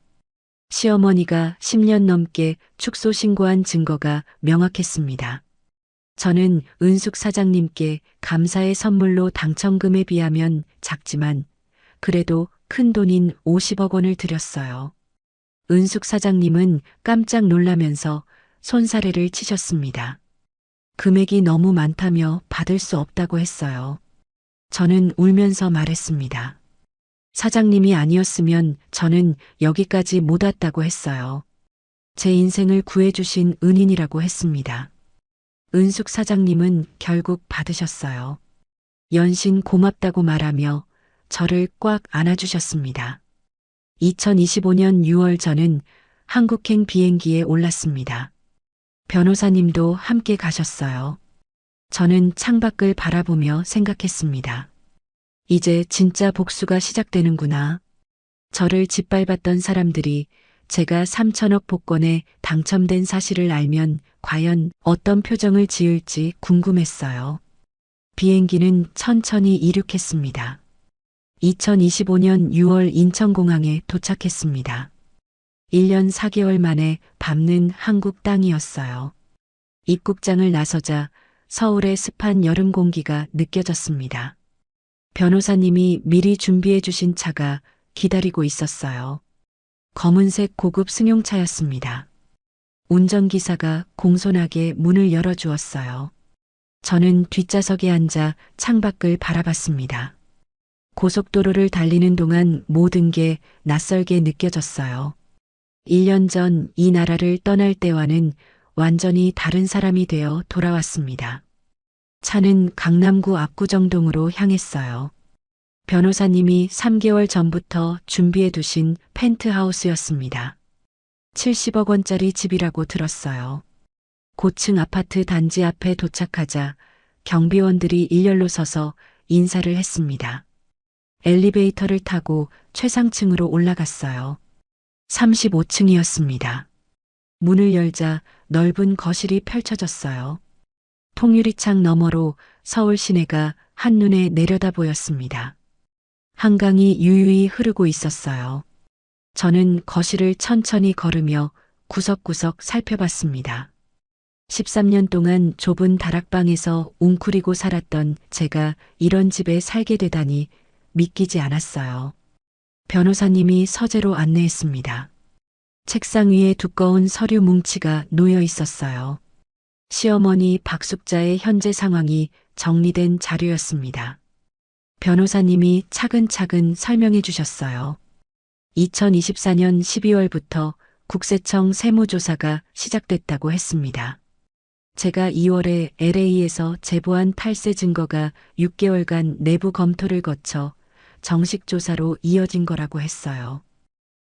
시어머니가 10년 넘게 축소 신고한 증거가 명확했습니다. 저는 은숙 사장님께 감사의 선물로 당첨금에 비하면 작지만 그래도 큰 돈인 50억 원을 드렸어요. 은숙 사장님은 깜짝 놀라면서 손사래를 치셨습니다. 금액이 너무 많다며 받을 수 없다고 했어요. 저는 울면서 말했습니다. 사장님이 아니었으면 저는 여기까지 못 왔다고 했어요. 제 인생을 구해주신 은인이라고 했습니다. 은숙 사장님은 결국 받으셨어요. 연신 고맙다고 말하며 저를 꽉 안아주셨습니다. 2025년 6월 저는 한국행 비행기에 올랐습니다. 변호사님도 함께 가셨어요. 저는 창밖을 바라보며 생각했습니다. 이제 진짜 복수가 시작되는구나. 저를 짓밟았던 사람들이 제가 3천억 복권에 당첨된 사실을 알면 과연 어떤 표정을 지을지 궁금했어요. 비행기는 천천히 이륙했습니다. 2025년 6월 인천공항에 도착했습니다. 1년 4개월 만에 밟는 한국 땅이었어요. 입국장을 나서자 서울의 습한 여름 공기가 느껴졌습니다. 변호사님이 미리 준비해 주신 차가 기다리고 있었어요. 검은색 고급 승용차였습니다. 운전기사가 공손하게 문을 열어주었어요. 저는 뒷좌석에 앉아 창밖을 바라봤습니다. 고속도로를 달리는 동안 모든 게 낯설게 느껴졌어요. 1년 전 이 나라를 떠날 때와는 완전히 다른 사람이 되어 돌아왔습니다. 차는 강남구 압구정동으로 향했어요. 변호사님이 3개월 전부터 준비해 두신 펜트하우스였습니다. 70억 원짜리 집이라고 들었어요. 고층 아파트 단지 앞에 도착하자 경비원들이 일렬로 서서 인사를 했습니다. 엘리베이터를 타고 최상층으로 올라갔어요. 35층이었습니다. 문을 열자 넓은 거실이 펼쳐졌어요. 통유리창 너머로 서울 시내가 한눈에 내려다 보였습니다. 한강이 유유히 흐르고 있었어요. 저는 거실을 천천히 걸으며 구석구석 살펴봤습니다. 13년 동안 좁은 다락방에서 웅크리고 살았던 제가 이런 집에 살게 되다니 믿기지 않았어요. 변호사님이 서재로 안내했습니다. 책상 위에 두꺼운 서류 뭉치가 놓여 있었어요. 시어머니 박숙자의 현재 상황이 정리된 자료였습니다. 변호사님이 차근차근 설명해 주셨어요. 2024년 12월부터 국세청 세무조사가 시작됐다고 했습니다. 제가 2월에 LA에서 제보한 탈세 증거가 6개월간 내부 검토를 거쳐 정식 조사로 이어진 거라고 했어요.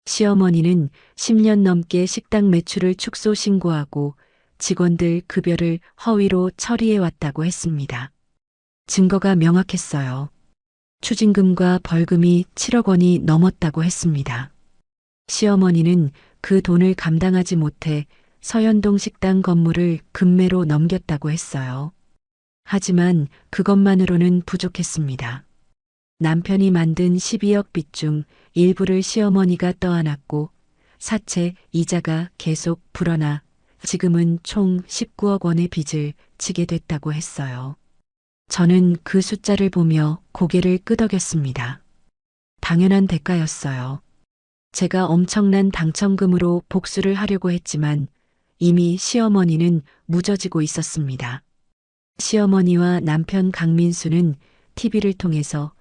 시어머니는 10년 넘게 식당 매출을 축소 신고하고 직원들 급여를 허위로 처리해 왔다고 했습니다. 증거가 명확했어요. 추징금과 벌금이 7억 원이 넘었다고 했습니다. 시어머니는 그 돈을 감당하지 못해 서현동 식당 건물을 금매로 넘겼다고 했어요. 하지만 그것만으로는 부족했습니다. 남편이 만든 12억 빚 중 일부를 시어머니가 떠안았고 사채 이자가 계속 불어나 지금은 총 19억 원의 빚을 지게 됐다고 했어요. 저는 그 숫자를 보며 고개를 끄덕였습니다. 당연한 대가였어요. 제가 엄청난 당첨금으로 복수를 하려고 했지만 이미 시어머니는 무뎌지고 있었습니다. 시어머니와 남편 강민수는 TV를 통해서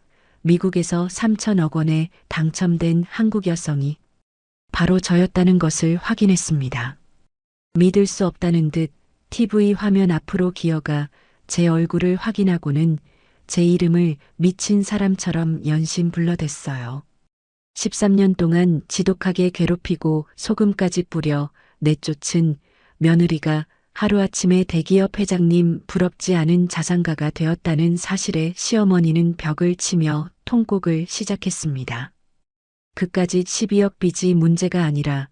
미국에서 3천억 원에 당첨된 한국 여성이 바로 저였다는 것을 확인했습니다. 믿을 수 없다는 듯 TV 화면 앞으로 기어가 제 얼굴을 확인하고는 제 이름을 미친 사람처럼 연신 불러댔어요. 13년 동안 지독하게 괴롭히고 소금까지 뿌려 내쫓은 며느리가 하루아침에 대기업 회장님 부럽지 않은 자산가가 되었다는 사실에 시어머니는 벽을 치며 통곡을 시작했습니다. 그까짓 12억 빚이 문제가 아니라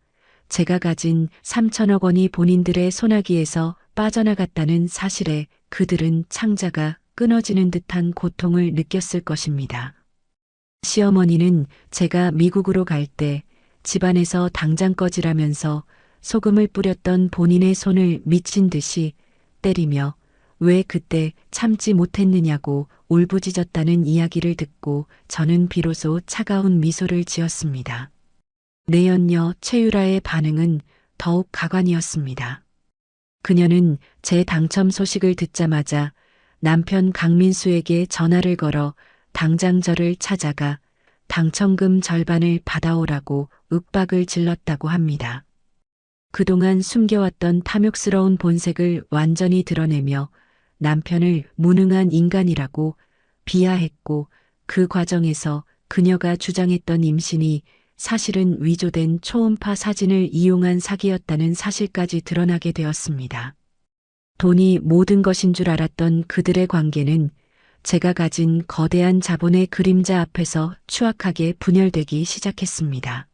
제가 가진 3천억 원이 본인들의 소나기에서 빠져나갔다는 사실에 그들은 창자가 끊어지는 듯한 고통을 느꼈을 것입니다. 시어머니는 제가 미국으로 갈 때 집안에서 당장 꺼지라면서 소금을 뿌렸던 본인의 손을 미친 듯이 때리며 왜 그때 참지 못했느냐고 울부짖었다는 이야기를 듣고 저는 비로소 차가운 미소를 지었습니다. 내연녀 최유라의 반응은 더욱 가관이었습니다. 그녀는 제 당첨 소식을 듣자마자 남편 강민수에게 전화를 걸어 당장 저를 찾아가 당첨금 절반을 받아오라고 윽박을 질렀다고 합니다. 그동안 숨겨왔던 탐욕스러운 본색을 완전히 드러내며 남편을 무능한 인간이라고 비하했고 그 과정에서 그녀가 주장했던 임신이 사실은 위조된 초음파 사진을 이용한 사기였다는 사실까지 드러나게 되었습니다. 돈이 모든 것인 줄 알았던 그들의 관계는 제가 가진 거대한 자본의 그림자 앞에서 추악하게 분열되기 시작했습니다.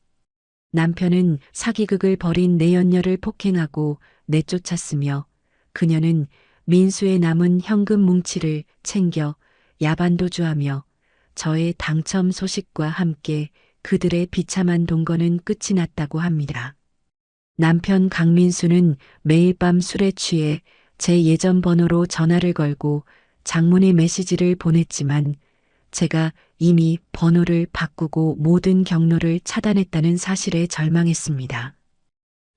남편은 사기극을 벌인 내연녀를 폭행하고 내쫓았으며 그녀는 민수의 남은 현금 뭉치를 챙겨 야반도주하며 저의 당첨 소식과 함께 그들의 비참한 동거는 끝이 났다고 합니다. 남편 강민수는 매일 밤 술에 취해 제 예전 번호로 전화를 걸고 장문의 메시지를 보냈지만 제가 이미 번호를 바꾸고 모든 경로를 차단했다는 사실에 절망했습니다.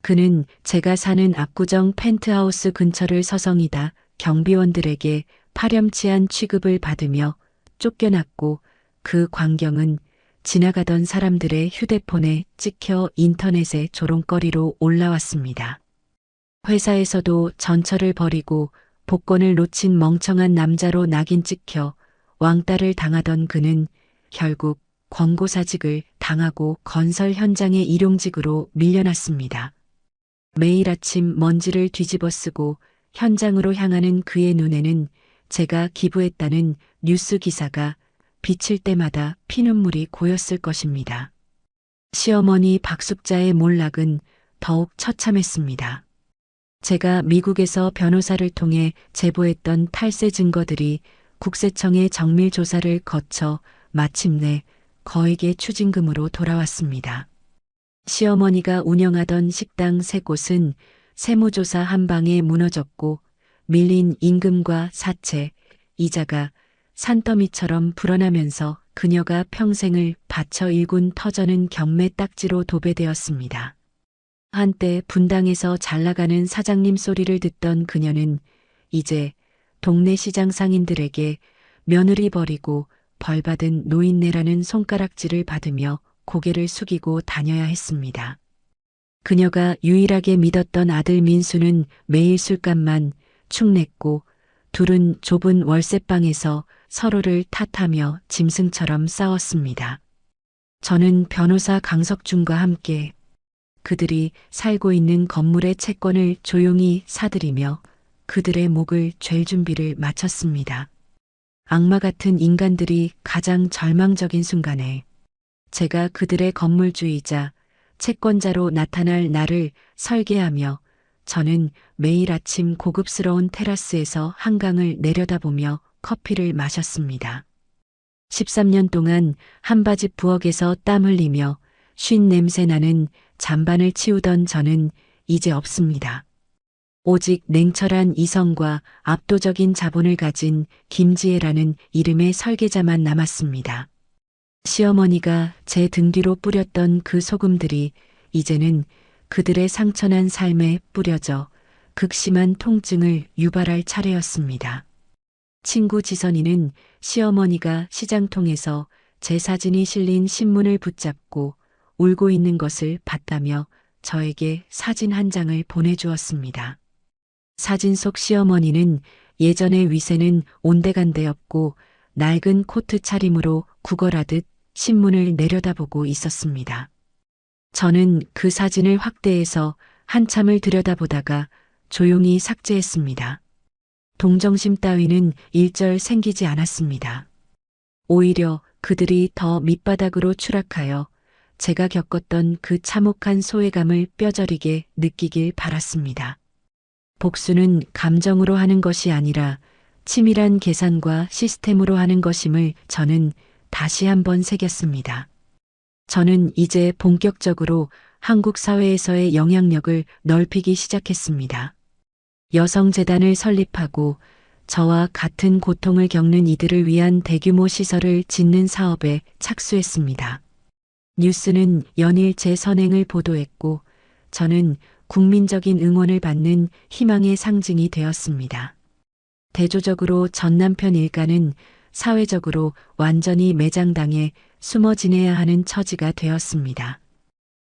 그는 제가 사는 압구정 펜트하우스 근처를 서성이다 경비원들에게 파렴치한 취급을 받으며 쫓겨났고 그 광경은 지나가던 사람들의 휴대폰에 찍혀 인터넷의 조롱거리로 올라왔습니다. 회사에서도 전철을 버리고 복권을 놓친 멍청한 남자로 낙인 찍혀 왕따를 당하던 그는 결국 권고사직을 당하고 건설 현장의 일용직으로 밀려났습니다. 매일 아침 먼지를 뒤집어 쓰고 현장으로 향하는 그의 눈에는 제가 기부했다는 뉴스 기사가 비칠 때마다 피눈물이 고였을 것입니다. 시어머니 박숙자의 몰락은 더욱 처참했습니다. 제가 미국에서 변호사를 통해 제보했던 탈세 증거들이 국세청의 정밀 조사를 거쳐 마침내 거액의 추징금으로 돌아왔습니다. 시어머니가 운영하던 식당 3곳은 세무조사 한 방에 무너졌고 밀린 임금과 사채, 이자가 산더미처럼 불어나면서 그녀가 평생을 바쳐 일군 터전은 경매 딱지로 도배되었습니다. 한때 분당에서 잘나가는 사장님 소리를 듣던 그녀는 이제 동네 시장 상인들에게 며느리 버리고 벌받은 노인네라는 손가락질을 받으며 고개를 숙이고 다녀야 했습니다. 그녀가 유일하게 믿었던 아들 민수는 매일 술값만 축냈고 둘은 좁은 월세방에서 서로를 탓하며 짐승처럼 싸웠습니다. 저는 변호사 강석준과 함께 그들이 살고 있는 건물의 채권을 조용히 사들이며 그들의 목을 쥘 준비를 마쳤습니다. 악마 같은 인간들이 가장 절망적인 순간에 제가 그들의 건물주이자 채권자로 나타날 날을 설계하며 저는 매일 아침 고급스러운 테라스에서 한강을 내려다보며 커피를 마셨습니다. 13년 동안 한바지 부엌에서 땀 흘리며 쉰 냄새 나는 잔반을 치우던 저는 이제 없습니다. 오직 냉철한 이성과 압도적인 자본을 가진 김지혜라는 이름의 설계자만 남았습니다. 시어머니가 제 등 뒤로 뿌렸던 그 소금들이 이제는 그들의 상처난 삶에 뿌려져 극심한 통증을 유발할 차례였습니다. 친구 지선이는 시어머니가 시장통에서 제 사진이 실린 신문을 붙잡고 울고 있는 것을 봤다며 저에게 사진 한 장을 보내주었습니다. 사진 속 시어머니는 예전의 위세는 온데간데 없고 낡은 코트 차림으로 구걸하듯 신문을 내려다보고 있었습니다. 저는 그 사진을 확대해서 한참을 들여다보다가 조용히 삭제했습니다. 동정심 따위는 일절 생기지 않았습니다. 오히려 그들이 더 밑바닥으로 추락하여 제가 겪었던 그 참혹한 소외감을 뼈저리게 느끼길 바랐습니다. 복수는 감정으로 하는 것이 아니라 치밀한 계산과 시스템으로 하는 것임을 저는 다시 한번 새겼습니다. 저는 이제 본격적으로 한국 사회에서의 영향력을 넓히기 시작했습니다. 여성재단을 설립하고 저와 같은 고통을 겪는 이들을 위한 대규모 시설을 짓는 사업에 착수했습니다. 뉴스는 연일 제 선행을 보도했고 저는 국민적인 응원을 받는 희망의 상징이 되었습니다. 대조적으로 전 남편 일가는 사회적으로 완전히 매장당해 숨어 지내야 하는 처지가 되었습니다.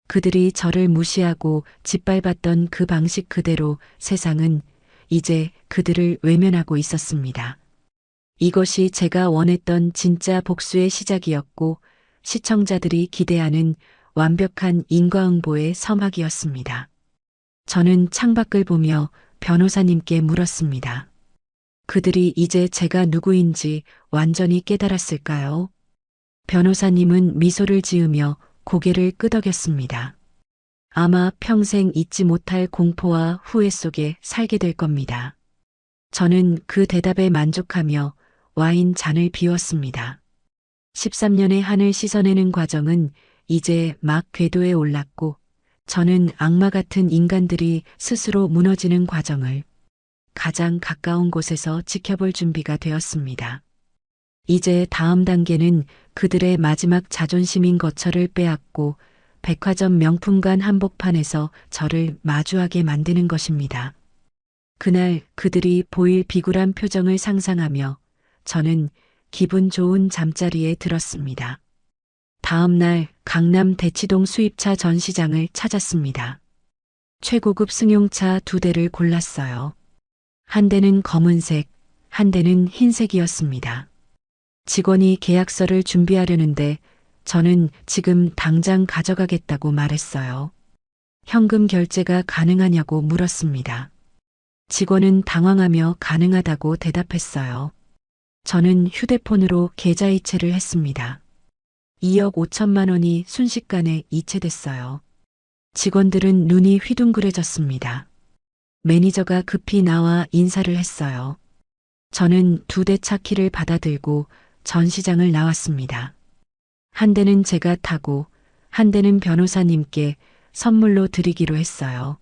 그들이 저를 무시하고 짓밟았던 그 방식 그대로 세상은 이제 그들을 외면하고 있었습니다. 이것이 제가 원했던 진짜 복수의 시작이었고 시청자들이 기대하는 완벽한 인과응보의 서막이었습니다. 저는 창밖을 보며 변호사님께 물었습니다. 그들이 이제 제가 누구인지 완전히 깨달았을까요? 변호사님은 미소를 지으며 고개를 끄덕였습니다. 아마 평생 잊지 못할 공포와 후회 속에 살게 될 겁니다. 저는 그 대답에 만족하며 와인 잔을 비웠습니다. 13년의 한을 씻어내는 과정은 이제 막 궤도에 올랐고 저는 악마 같은 인간들이 스스로 무너지는 과정을 가장 가까운 곳에서 지켜볼 준비가 되었습니다. 이제 다음 단계는 그들의 마지막 자존심인 거처를 빼앗고 백화점 명품관 한복판에서 저를 마주하게 만드는 것입니다. 그날 그들이 보일 비굴한 표정을 상상하며 저는 기분 좋은 잠자리에 들었습니다. 다음 날 강남 대치동 수입차 전시장을 찾았습니다. 최고급 승용차 2대를 골랐어요. 한 대는 검은색, 한 대는 흰색이었습니다. 직원이 계약서를 준비하려는데 저는 지금 당장 가져가겠다고 말했어요. 현금 결제가 가능하냐고 물었습니다. 직원은 당황하며 가능하다고 대답했어요. 저는 휴대폰으로 계좌이체를 했습니다. 2억 5천만 원이 순식간에 이체됐어요. 직원들은 눈이 휘둥그레졌습니다. 매니저가 급히 나와 인사를 했어요. 저는 2대 차 키를 받아들고 전시장을 나왔습니다. 한 대는 제가 타고 한 대는 변호사님께 선물로 드리기로 했어요.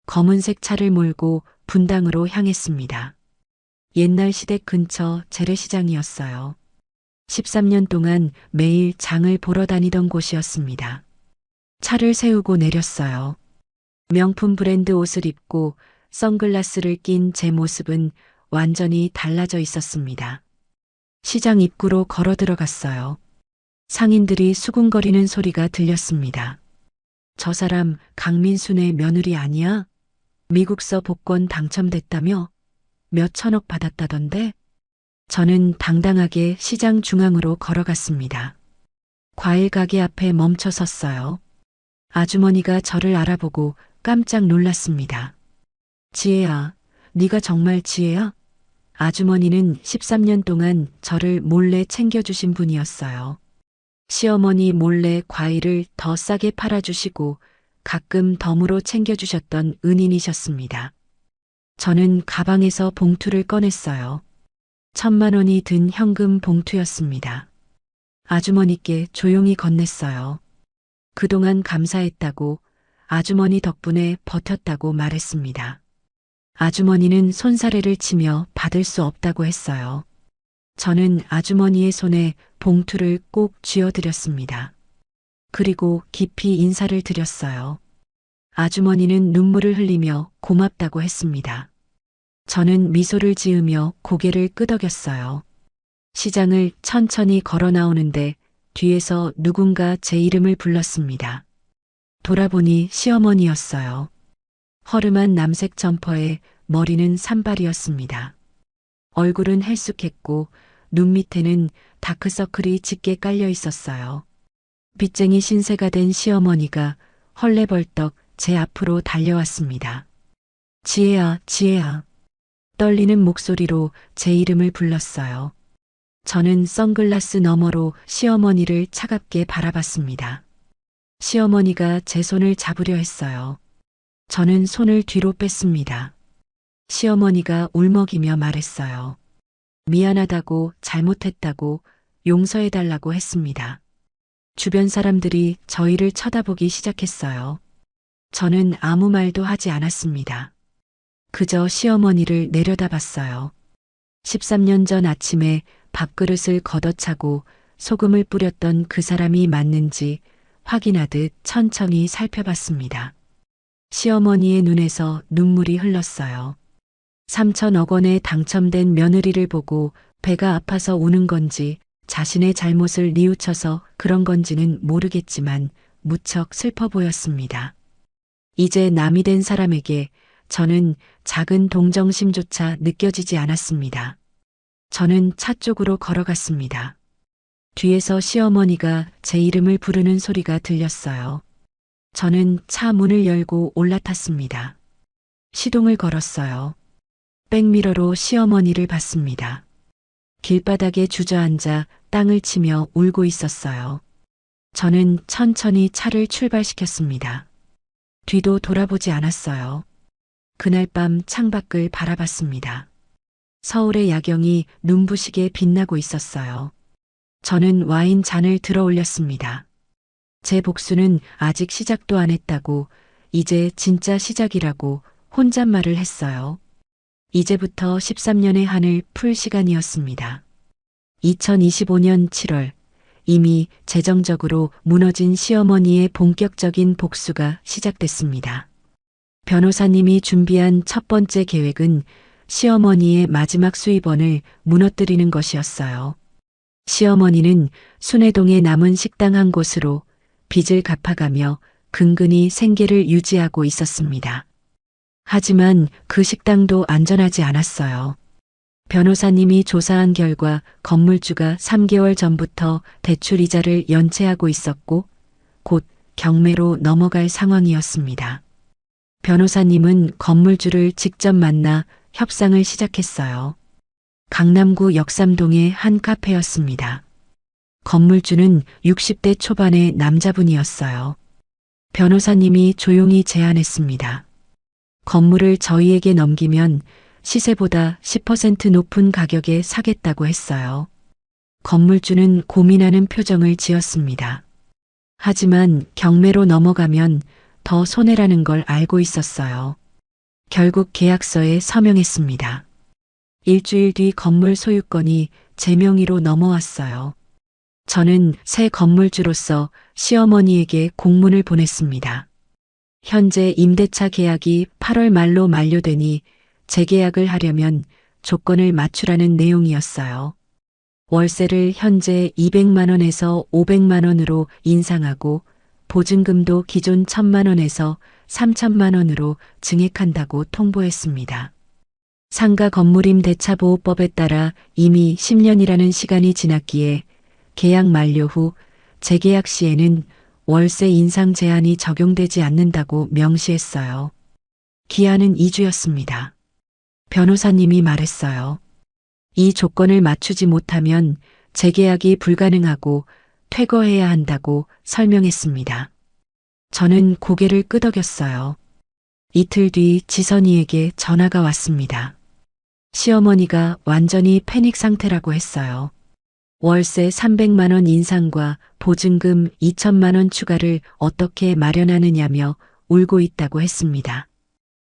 검은색 차를 몰고 분당으로 향했습니다. 옛날 시댁 근처 재래시장이었어요. 13년 동안 매일 장을 보러 다니던 곳이었습니다. 차를 세우고 내렸어요. 명품 브랜드 옷을 입고 선글라스를 낀 제 모습은 완전히 달라져 있었습니다. 시장 입구로 걸어 들어갔어요. 상인들이 수군거리는 소리가 들렸습니다. 저 사람 강민순의 며느리 아니야? 미국서 복권 당첨됐다며? 몇 천억 받았다던데? 저는 당당하게 시장 중앙으로 걸어갔습니다. 과일 가게 앞에 멈춰 섰어요. 아주머니가 저를 알아보고 깜짝 놀랐습니다. 지혜야, 네가 정말 지혜야? 아주머니는 13년 동안 저를 몰래 챙겨주신 분이었어요. 시어머니 몰래 과일을 더 싸게 팔아주시고 가끔 덤으로 챙겨주셨던 은인이셨습니다. 저는 가방에서 봉투를 꺼냈어요. 1,000만 원이 든 현금 봉투였습니다. 아주머니께 조용히 건넸어요. 그동안 감사했다고, 아주머니 덕분에 버텼다고 말했습니다. 아주머니는 손사래를 치며 받을 수 없다고 했어요. 저는 아주머니의 손에 봉투를 꼭 쥐어드렸습니다. 그리고 깊이 인사를 드렸어요. 아주머니는 눈물을 흘리며 고맙다고 했습니다. 저는 미소를 지으며 고개를 끄덕였어요. 시장을 천천히 걸어 나오는데 뒤에서 누군가 제 이름을 불렀습니다. 돌아보니 시어머니였어요. 허름한 남색 점퍼에 머리는 산발이었습니다. 얼굴은 헬쑥했고 눈 밑에는 다크서클이 짙게 깔려 있었어요. 빚쟁이 신세가 된 시어머니가 헐레벌떡 제 앞으로 달려왔습니다. 지혜야, 지혜야. 떨리는 목소리로 제 이름을 불렀어요. 저는 선글라스 너머로 시어머니를 차갑게 바라봤습니다. 시어머니가 제 손을 잡으려 했어요. 저는 손을 뒤로 뺐습니다. 시어머니가 울먹이며 말했어요. 미안하다고, 잘못했다고, 용서해달라고 했습니다. 주변 사람들이 저희를 쳐다보기 시작했어요. 저는 아무 말도 하지 않았습니다. 그저 시어머니를 내려다봤어요. 13년 전 아침에 밥그릇을 걷어차고 소금을 뿌렸던 그 사람이 맞는지 확인하듯 천천히 살펴봤습니다. 시어머니의 눈에서 눈물이 흘렀어요. 3천억 원에 당첨된 며느리를 보고 배가 아파서 우는 건지 자신의 잘못을 뉘우쳐서 그런 건지는 모르겠지만 무척 슬퍼 보였습니다. 이제 남이 된 사람에게 저는 작은 동정심조차 느껴지지 않았습니다. 저는 차 쪽으로 걸어갔습니다. 뒤에서 시어머니가 제 이름을 부르는 소리가 들렸어요. 저는 차 문을 열고 올라탔습니다. 시동을 걸었어요. 백미러로 시어머니를 봤습니다. 길바닥에 주저앉아 땅을 치며 울고 있었어요. 저는 천천히 차를 출발시켰습니다. 뒤도 돌아보지 않았어요. 그날 밤 창밖을 바라봤습니다. 서울의 야경이 눈부시게 빛나고 있었어요. 저는 와인 잔을 들어 올렸습니다. 제 복수는 아직 시작도 안 했다고, 이제 진짜 시작이라고 혼잣말을 했어요. 이제부터 13년의 한을 풀 시간이었습니다. 2025년 7월, 이미 재정적으로 무너진 시어머니의 본격적인 복수가 시작됐습니다. 변호사님이 준비한 첫 번째 계획은 시어머니의 마지막 수입원을 무너뜨리는 것이었어요. 시어머니는 순회동의 남은 식당 한 곳으로 빚을 갚아가며 근근히 생계를 유지하고 있었습니다. 하지만 그 식당도 안전하지 않았어요. 변호사님이 조사한 결과 건물주가 3개월 전부터 대출 이자를 연체하고 있었고 곧 경매로 넘어갈 상황이었습니다. 변호사님은 건물주를 직접 만나 협상을 시작했어요. 강남구 역삼동의 한 카페였습니다. 건물주는 60대 초반의 남자분이었어요. 변호사님이 조용히 제안했습니다. 건물을 저희에게 넘기면 시세보다 10% 높은 가격에 사겠다고 했어요. 건물주는 고민하는 표정을 지었습니다. 하지만 경매로 넘어가면 더 손해라는 걸 알고 있었어요. 결국 계약서에 서명했습니다. 일주일 뒤 건물 소유권이 제 명의로 넘어왔어요. 저는 새 건물주로서 시어머니에게 공문을 보냈습니다. 현재 임대차 계약이 8월 말로 만료되니 재계약을 하려면 조건을 맞추라는 내용이었어요. 월세를 현재 200만 원에서 500만 원으로 인상하고 보증금도 기존 1,000만 원에서 3,000만 원으로 증액한다고 통보했습니다. 상가 건물임대차보호법에 따라 이미 10년이라는 시간이 지났기에 계약 만료 후 재계약 시에는 월세 인상 제한이 적용되지 않는다고 명시했어요. 기한은 2주였습니다. 변호사님이 말했어요. 이 조건을 맞추지 못하면 재계약이 불가능하고 퇴거해야 한다고 설명했습니다. 저는 고개를 끄덕였어요. 이틀 뒤 지선이에게 전화가 왔습니다. 시어머니가 완전히 패닉 상태라고 했어요. 월세 300만 원 인상과 보증금 2천만 원 추가를 어떻게 마련하느냐며 울고 있다고 했습니다.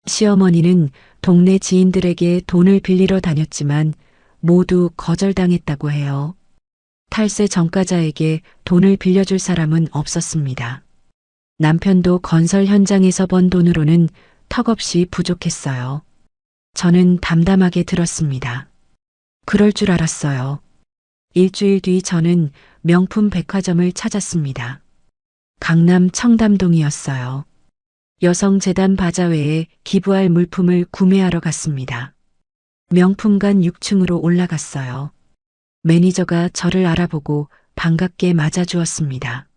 시어머니는 동네 지인들에게 돈을 빌리러 다녔지만 모두 거절당했다고 해요. 탈세 전과자에게 돈을 빌려줄 사람은 없었습니다. 남편도 건설 현장에서 번 돈으로는 턱없이 부족했어요. 저는 담담하게 들었습니다. 그럴 줄 알았어요. 일주일 뒤 저는 명품 백화점을 찾았습니다. 강남 청담동이었어요. 여성재단 바자회에 기부할 물품을 구매하러 갔습니다. 명품관 6층으로 올라갔어요. 매니저가 저를 알아보고 반갑게 맞아주었습니다.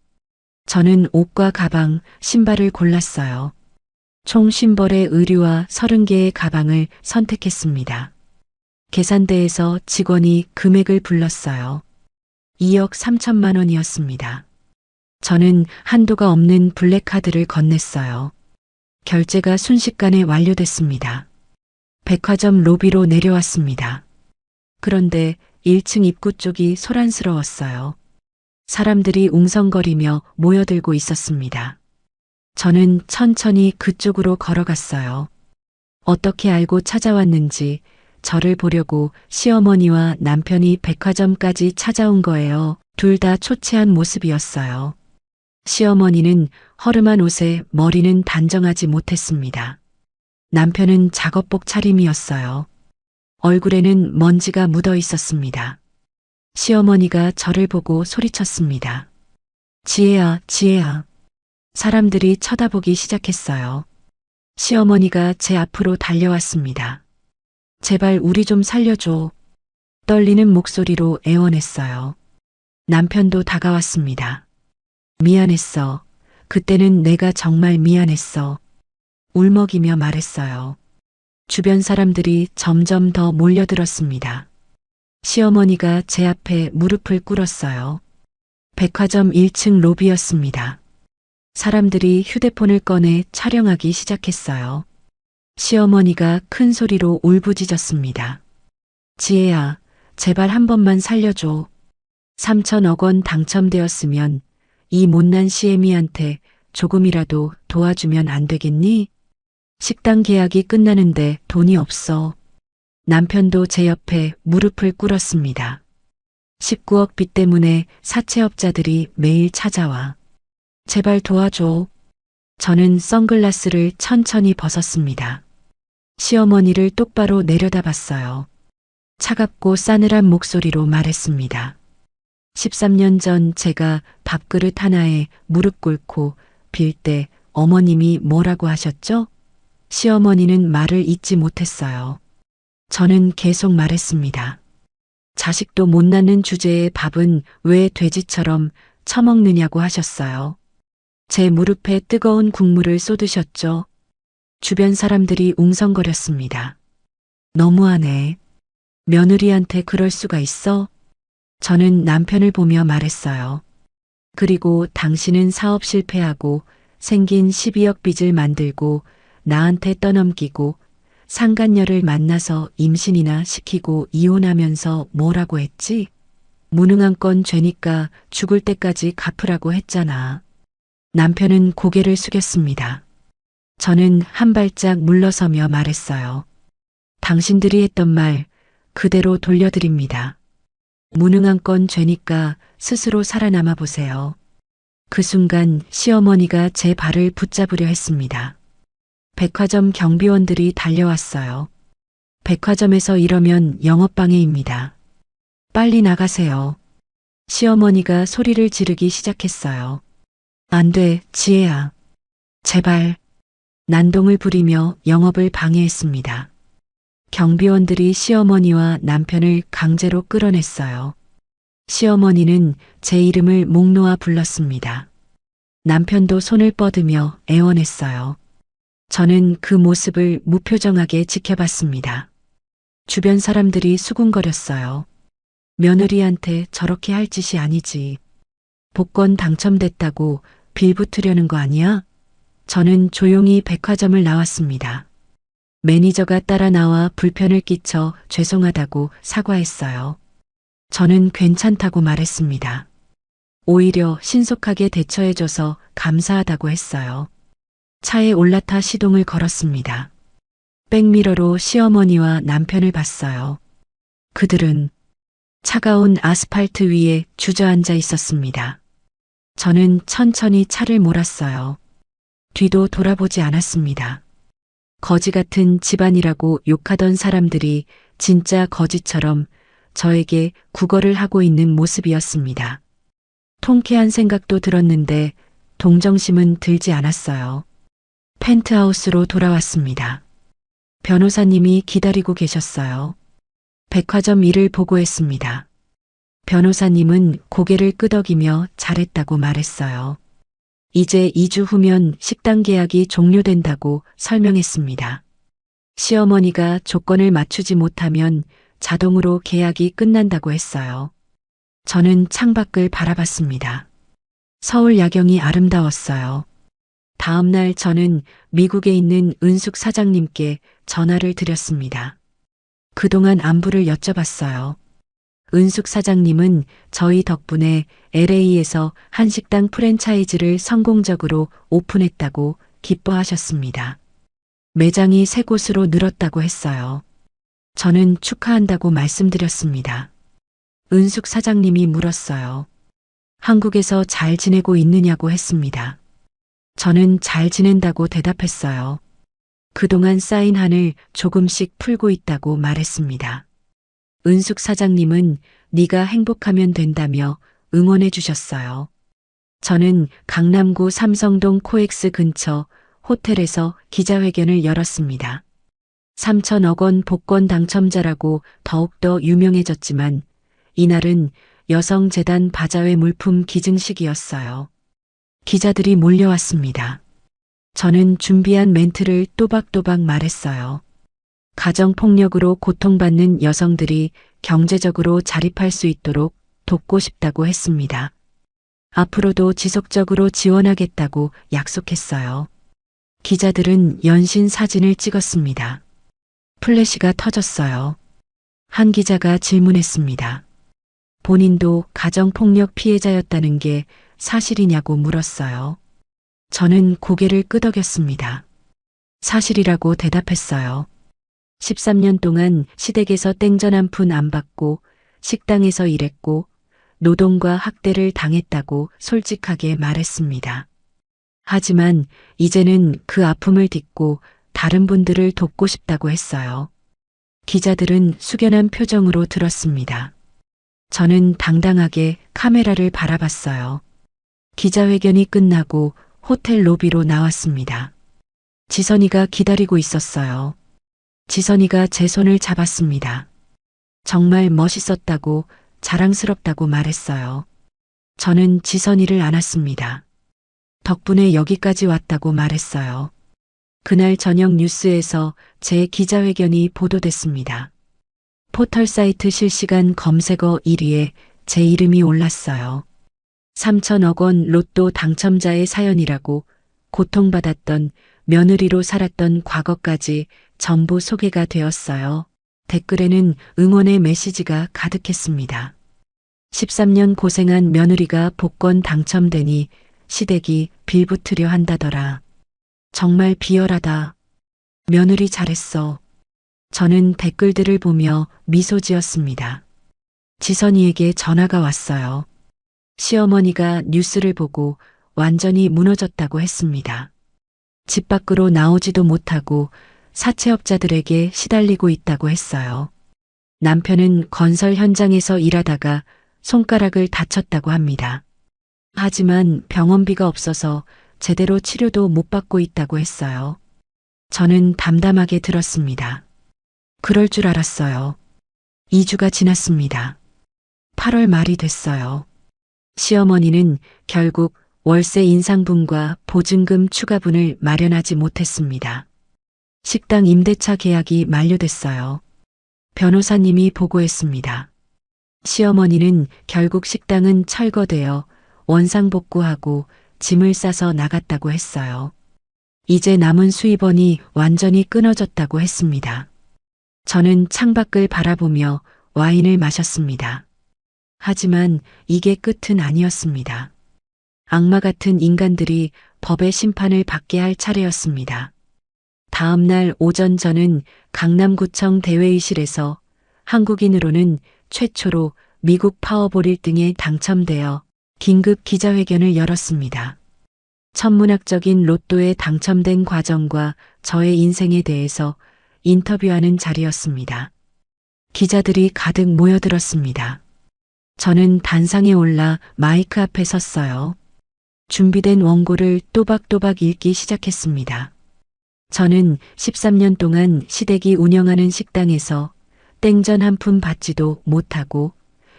저는 옷과 가방, 신발을 골랐어요. 총 50벌의 의류와 30개의 가방을 선택했습니다. 계산대에서 직원이 금액을 불렀어요. 2억 3천만 원이었습니다. 저는 한도가 없는 블랙카드를 건넸어요. 결제가 순식간에 완료됐습니다. 백화점 로비로 내려왔습니다. 그런데 1층 입구 쪽이 소란스러웠어요. 사람들이 웅성거리며 모여들고 있었습니다. 저는 천천히 그쪽으로 걸어갔어요. 어떻게 알고 찾아왔는지 저를 보려고 시어머니와 남편이 백화점까지 찾아온 거예요. 둘 다 초췌한 모습이었어요. 시어머니는 허름한 옷에 머리는 단정하지 못했습니다. 남편은 작업복 차림이었어요. 얼굴에는 먼지가 묻어 있었습니다. 시어머니가 저를 보고 소리쳤습니다. 지혜야, 지혜야. 사람들이 쳐다보기 시작했어요. 시어머니가 제 앞으로 달려왔습니다. 제발 우리 좀 살려줘. 떨리는 목소리로 애원했어요. 남편도 다가왔습니다. 미안했어. 그때는 내가 정말 미안했어. 울먹이며 말했어요. 주변 사람들이 점점 더 몰려들었습니다. 시어머니가 제 앞에 무릎을 꿇었어요. 백화점 1층 로비였습니다. 사람들이 휴대폰을 꺼내 촬영하기 시작했어요. 시어머니가 큰 소리로 울부짖었습니다. 지혜야, 제발 한 번만 살려줘. 3천억 원 당첨되었으면 이 못난 시애미한테 조금이라도 도와주면 안 되겠니? 식당 계약이 끝나는데 돈이 없어. 남편도 제 옆에 무릎을 꿇었습니다. 19억 빚 때문에 사채업자들이 매일 찾아와. 제발 도와줘. 저는 선글라스를 천천히 벗었습니다. 시어머니를 똑바로 내려다봤어요. 차갑고 싸늘한 목소리로 말했습니다. 13년 전 제가 밥그릇 하나에 무릎 꿇고 빌 때 어머님이 뭐라고 하셨죠? 시어머니는 말을 잇지 못했어요. 저는 계속 말했습니다. 자식도 못 낳는 주제에 밥은 왜 돼지처럼 처먹느냐고 하셨어요. 제 무릎에 뜨거운 국물을 쏟으셨죠. 주변 사람들이 웅성거렸습니다. 너무하네. 며느리한테 그럴 수가 있어? 저는 남편을 보며 말했어요. 그리고 당신은 사업 실패하고 생긴 12억 빚을 만들고 나한테 떠넘기고 상간녀를 만나서 임신이나 시키고 이혼하면서 뭐라고 했지? 무능한 건 죄니까 죽을 때까지 갚으라고 했잖아. 남편은 고개를 숙였습니다. 저는 한 발짝 물러서며 말했어요. 당신들이 했던 말 그대로 돌려드립니다. 무능한 건 죄니까 스스로 살아남아 보세요. 그 순간 시어머니가 제 발을 붙잡으려 했습니다. 백화점 경비원들이 달려왔어요. 백화점에서 이러면 영업방해입니다. 빨리 나가세요. 시어머니가 소리를 지르기 시작했어요. 안 돼, 지혜야. 제발. 난동을 부리며 영업을 방해했습니다. 경비원들이 시어머니와 남편을 강제로 끌어냈어요. 시어머니는 제 이름을 목 놓아 불렀습니다. 남편도 손을 뻗으며 애원했어요. 저는 그 모습을 무표정하게 지켜봤습니다. 주변 사람들이 수군거렸어요. 며느리한테 저렇게 할 짓이 아니지. 복권 당첨됐다고 빌붙으려는 거 아니야? 저는 조용히 백화점을 나왔습니다. 매니저가 따라 나와 불편을 끼쳐 죄송하다고 사과했어요. 저는 괜찮다고 말했습니다. 오히려 신속하게 대처해줘서 감사하다고 했어요. 차에 올라타 시동을 걸었습니다. 백미러로 시어머니와 남편을 봤어요. 그들은 차가운 아스팔트 위에 주저앉아 있었습니다. 저는 천천히 차를 몰았어요. 뒤도 돌아보지 않았습니다. 거지 같은 집안이라고 욕하던 사람들이 진짜 거지처럼 저에게 구걸을 하고 있는 모습이었습니다. 통쾌한 생각도 들었는데 동정심은 들지 않았어요. 펜트하우스로 돌아왔습니다. 변호사님이 기다리고 계셨어요. 백화점 일을 보고했습니다. 변호사님은 고개를 끄덕이며 잘했다고 말했어요. 이제 2주 후면 식당 계약이 종료된다고 설명했습니다. 시어머니가 조건을 맞추지 못하면 자동으로 계약이 끝난다고 했어요. 저는 창밖을 바라봤습니다. 서울 야경이 아름다웠어요. 다음 날 저는 미국에 있는 은숙 사장님께 전화를 드렸습니다. 그동안 안부를 여쭤봤어요. 은숙 사장님은 저희 덕분에 LA에서 한식당 프랜차이즈를 성공적으로 오픈했다고 기뻐하셨습니다. 매장이 3곳으로 늘었다고 했어요. 저는 축하한다고 말씀드렸습니다. 은숙 사장님이 물었어요. 한국에서 잘 지내고 있느냐고 했습니다. 저는 잘 지낸다고 대답했어요. 그동안 쌓인 한을 조금씩 풀고 있다고 말했습니다. 은숙 사장님은 네가 행복하면 된다며 응원해 주셨어요. 저는 강남구 삼성동 코엑스 근처 호텔에서 기자회견을 열었습니다. 3천억 원 복권 당첨자라고 더욱더 유명해졌지만 이날은 여성재단 바자회 물품 기증식이었어요. 기자들이 몰려왔습니다. 저는 준비한 멘트를 또박또박 말했어요. 가정폭력으로 고통받는 여성들이 경제적으로 자립할 수 있도록 돕고 싶다고 했습니다. 앞으로도 지속적으로 지원하겠다고 약속했어요. 기자들은 연신 사진을 찍었습니다. 플래시가 터졌어요. 한 기자가 질문했습니다. 본인도 가정폭력 피해자였다는 게 사실이냐고 물었어요. 저는 고개를 끄덕였습니다. 사실이라고 대답했어요. 13년 동안 시댁에서 땡전 한 푼 안 받고 식당에서 일했고 노동과 학대를 당했다고 솔직하게 말했습니다. 하지만 이제는 그 아픔을 딛고 다른 분들을 돕고 싶다고 했어요. 기자들은 숙연한 표정으로 들었습니다. 저는 당당하게 카메라를 바라봤어요. 기자회견이 끝나고 호텔 로비로 나왔습니다. 지선이가 기다리고 있었어요. 지선이가 제 손을 잡았습니다. 정말 멋있었다고 자랑스럽다고 말했어요. 저는 지선이를 안았습니다. 덕분에 여기까지 왔다고 말했어요. 그날 저녁 뉴스에서 제 기자회견이 보도됐습니다. 포털 사이트 실시간 검색어 1위에 제 이름이 올랐어요. 3천억 원 로또 당첨자의 사연이라고 고통받았던 며느리로 살았던 과거까지 전부 소개가 되었어요. 댓글에는 응원의 메시지가 가득했습니다. 13년 고생한 며느리가 복권 당첨되니 시댁이 빌붙으려 한다더라. 정말 비열하다. 며느리 잘했어. 저는 댓글들을 보며 미소 지었습니다. 지선이에게 전화가 왔어요. 시어머니가 뉴스를 보고 완전히 무너졌다고 했습니다. 집 밖으로 나오지도 못하고 사채업자들에게 시달리고 있다고 했어요. 남편은 건설 현장에서 일하다가 손가락을 다쳤다고 합니다. 하지만 병원비가 없어서 제대로 치료도 못 받고 있다고 했어요. 저는 담담하게 들었습니다. 그럴 줄 알았어요. 2주가 지났습니다. 8월 말이 됐어요. 시어머니는 결국 월세 인상분과 보증금 추가분을 마련하지 못했습니다. 식당 임대차 계약이 만료됐어요. 변호사님이 보고했습니다. 시어머니는 결국 식당은 철거되어 원상복구하고 짐을 싸서 나갔다고 했어요. 이제 남은 수입원이 완전히 끊어졌다고 했습니다. 저는 창밖을 바라보며 와인을 마셨습니다. 하지만 이게 끝은 아니었습니다. 악마 같은 인간들이 법의 심판을 받게 할 차례였습니다. 다음 날 오전 저는 강남구청 대회의실에서 한국인으로는 최초로 미국 파워볼 1등에 당첨되어 긴급 기자회견을 열었습니다. 천문학적인 로또에 당첨된 과정과 저의 인생에 대해서 인터뷰하는 자리였습니다. 기자들이 가득 모여들었습니다. 저는 단상에 올라 마이크 앞에 섰어요. 준비된 원고를 또박또박 읽기 시작했습니다. 저는 13년 동안 시댁이 운영하는 식당에서 땡전 한 푼 받지도 못하고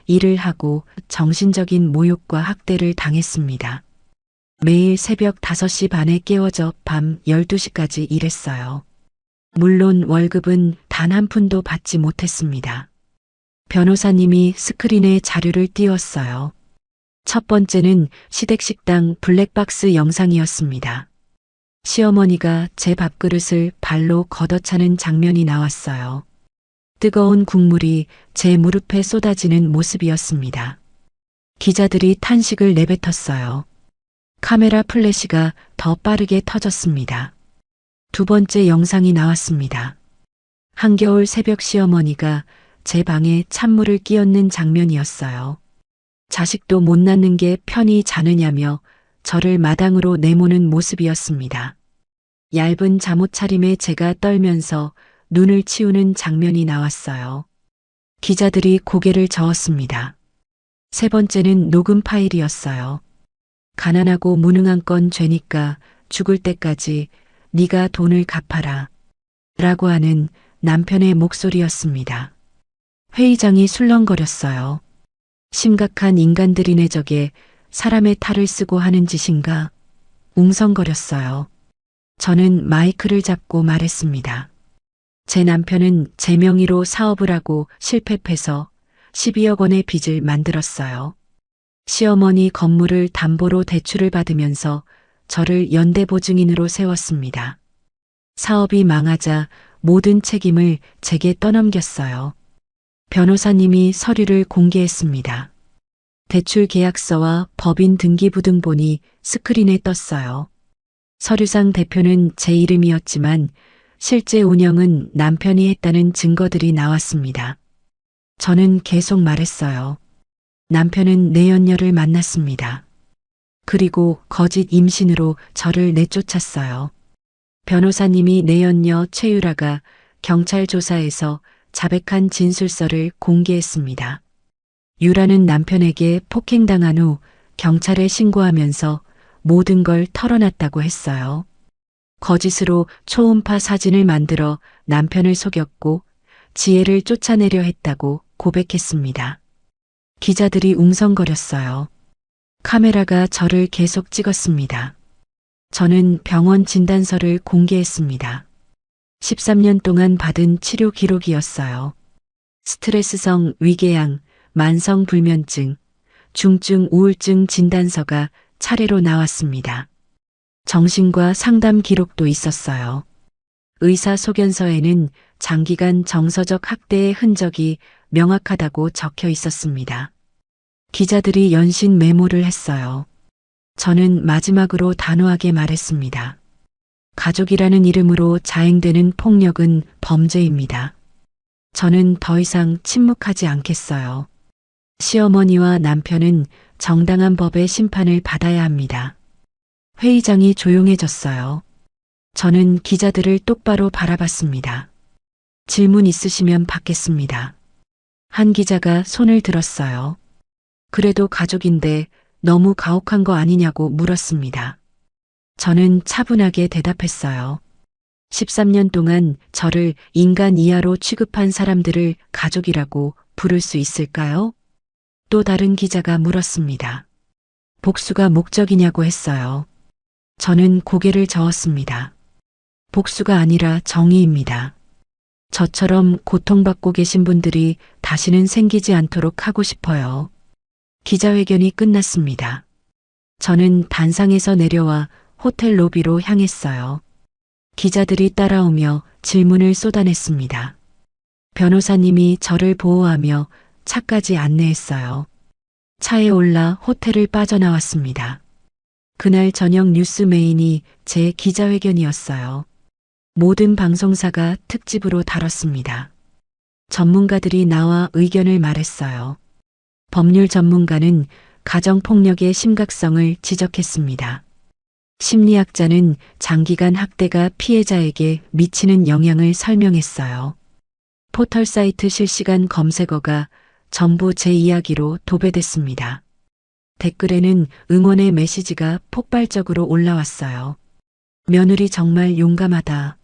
일을 하고 정신적인 모욕과 학대를 당했습니다. 매일 새벽 5시 반에 깨워져 밤 12시까지 일했어요. 물론 월급은 단 한 푼도 받지 못했습니다. 변호사님이 스크린에 자료를 띄웠어요. 첫 번째는 시댁식당 블랙박스 영상이었습니다. 시어머니가 제 밥그릇을 발로 걷어차는 장면이 나왔어요. 뜨거운 국물이 제 무릎에 쏟아지는 모습이었습니다. 기자들이 탄식을 내뱉었어요. 카메라 플래시가 더 빠르게 터졌습니다. 두 번째 영상이 나왔습니다. 한겨울 새벽 시어머니가 제 방에 찬물을 끼얹는 장면이었어요. 자식도 못 낳는 게 편히 자느냐며 저를 마당으로 내모는 모습이었습니다. 얇은 잠옷 차림에 제가 떨면서 눈을 치우는 장면이 나왔어요. 기자들이 고개를 저었습니다. 세 번째는 녹음 파일이었어요. 가난하고 무능한 건 죄니까 죽을 때까지 네가 돈을 갚아라 라고 하는 남편의 목소리였습니다. 회의장이 술렁거렸어요. 심각한 인간들이네 저게 사람의 탈을 쓰고 하는 짓인가? 웅성거렸어요. 저는 마이크를 잡고 말했습니다. 제 남편은 제 명의로 사업을 하고 실패해서 12억 원의 빚을 만들었어요. 시어머니 건물을 담보로 대출을 받으면서 저를 연대보증인으로 세웠습니다. 사업이 망하자 모든 책임을 제게 떠넘겼어요. 변호사님이 서류를 공개했습니다. 대출 계약서와 법인 등기부등본이 스크린에 떴어요. 서류상 대표는 제 이름이었지만 실제 운영은 남편이 했다는 증거들이 나왔습니다. 저는 계속 말했어요. 남편은 내연녀를 만났습니다. 그리고 거짓 임신으로 저를 내쫓았어요. 변호사님이 내연녀 최유라가 경찰 조사에서 자백한 진술서를 공개했습니다. 유라는 남편에게 폭행당한 후 경찰에 신고하면서 모든 걸 털어놨다고 했어요. 거짓으로 초음파 사진을 만들어 남편을 속였고 지혜를 쫓아내려 했다고 고백했습니다. 기자들이 웅성거렸어요. 카메라가 저를 계속 찍었습니다. 저는 병원 진단서를 공개했습니다. 13년 동안 받은 치료 기록이었어요. 스트레스성 위궤양, 만성 불면증, 중증 우울증 진단서가 차례로 나왔습니다. 정신과 상담 기록도 있었어요. 의사 소견서에는 장기간 정서적 학대의 흔적이 명확하다고 적혀 있었습니다. 기자들이 연신 메모를 했어요. 저는 마지막으로 단호하게 말했습니다. 가족이라는 이름으로 자행되는 폭력은 범죄입니다. 저는 더 이상 침묵하지 않겠어요. 시어머니와 남편은 정당한 법의 심판을 받아야 합니다. 회의장이 조용해졌어요. 저는 기자들을 똑바로 바라봤습니다. 질문 있으시면 받겠습니다. 한 기자가 손을 들었어요. 그래도 가족인데 너무 가혹한 거 아니냐고 물었습니다. 저는 차분하게 대답했어요. 13년 동안 저를 인간 이하로 취급한 사람들을 가족이라고 부를 수 있을까요? 또 다른 기자가 물었습니다. 복수가 목적이냐고 했어요. 저는 고개를 저었습니다. 복수가 아니라 정의입니다. 저처럼 고통받고 계신 분들이 다시는 생기지 않도록 하고 싶어요. 기자회견이 끝났습니다. 저는 단상에서 내려와 호텔 로비로 향했어요. 기자들이 따라오며 질문을 쏟아냈습니다. 변호사님이 저를 보호하며 차까지 안내했어요. 차에 올라 호텔을 빠져나왔습니다. 그날 저녁 뉴스 메인이 제 기자회견이었어요. 모든 방송사가 특집으로 다뤘습니다. 전문가들이 나와 의견을 말했어요. 법률 전문가는 가정폭력의 심각성을 지적했습니다. 심리학자는 장기간 학대가 피해자에게 미치는 영향을 설명했어요. 포털 사이트 실시간 검색어가 전부 제 이야기로 도배됐습니다. 댓글에는 응원의 메시지가 폭발적으로 올라왔어요. 며느리 정말 용감하다.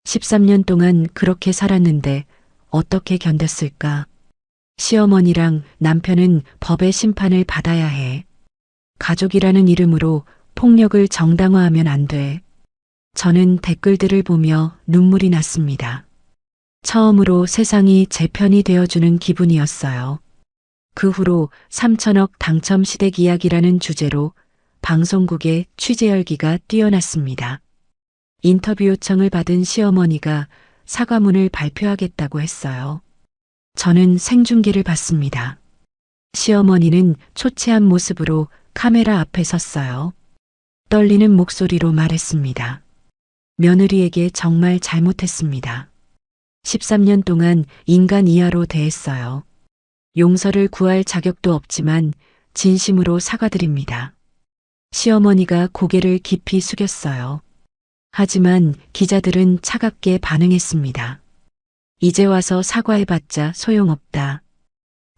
13년 동안 그렇게 살았는데 어떻게 견뎠을까? 시어머니랑 남편은 법의 심판을 받아야 해. 가족이라는 이름으로 폭력을 정당화하면 안 돼. 저는 댓글들을 보며 눈물이 났습니다. 처음으로 세상이 제 편이 되어주는 기분이었어요. 그 후로 3천억 당첨 시댁 이야기라는 주제로 방송국의 취재 열기가 뛰어났습니다. 인터뷰 요청을 받은 시어머니가 사과문을 발표하겠다고 했어요. 저는 생중계를 봤습니다. 시어머니는 초췌한 모습으로 카메라 앞에 섰어요. 떨리는 목소리로 말했습니다. 며느리에게 정말 잘못했습니다. 13년 동안 인간 이하로 대했어요. 용서를 구할 자격도 없지만 진심으로 사과드립니다. 시어머니가 고개를 깊이 숙였어요. 하지만 기자들은 차갑게 반응했습니다. 이제 와서 사과해봤자 소용없다.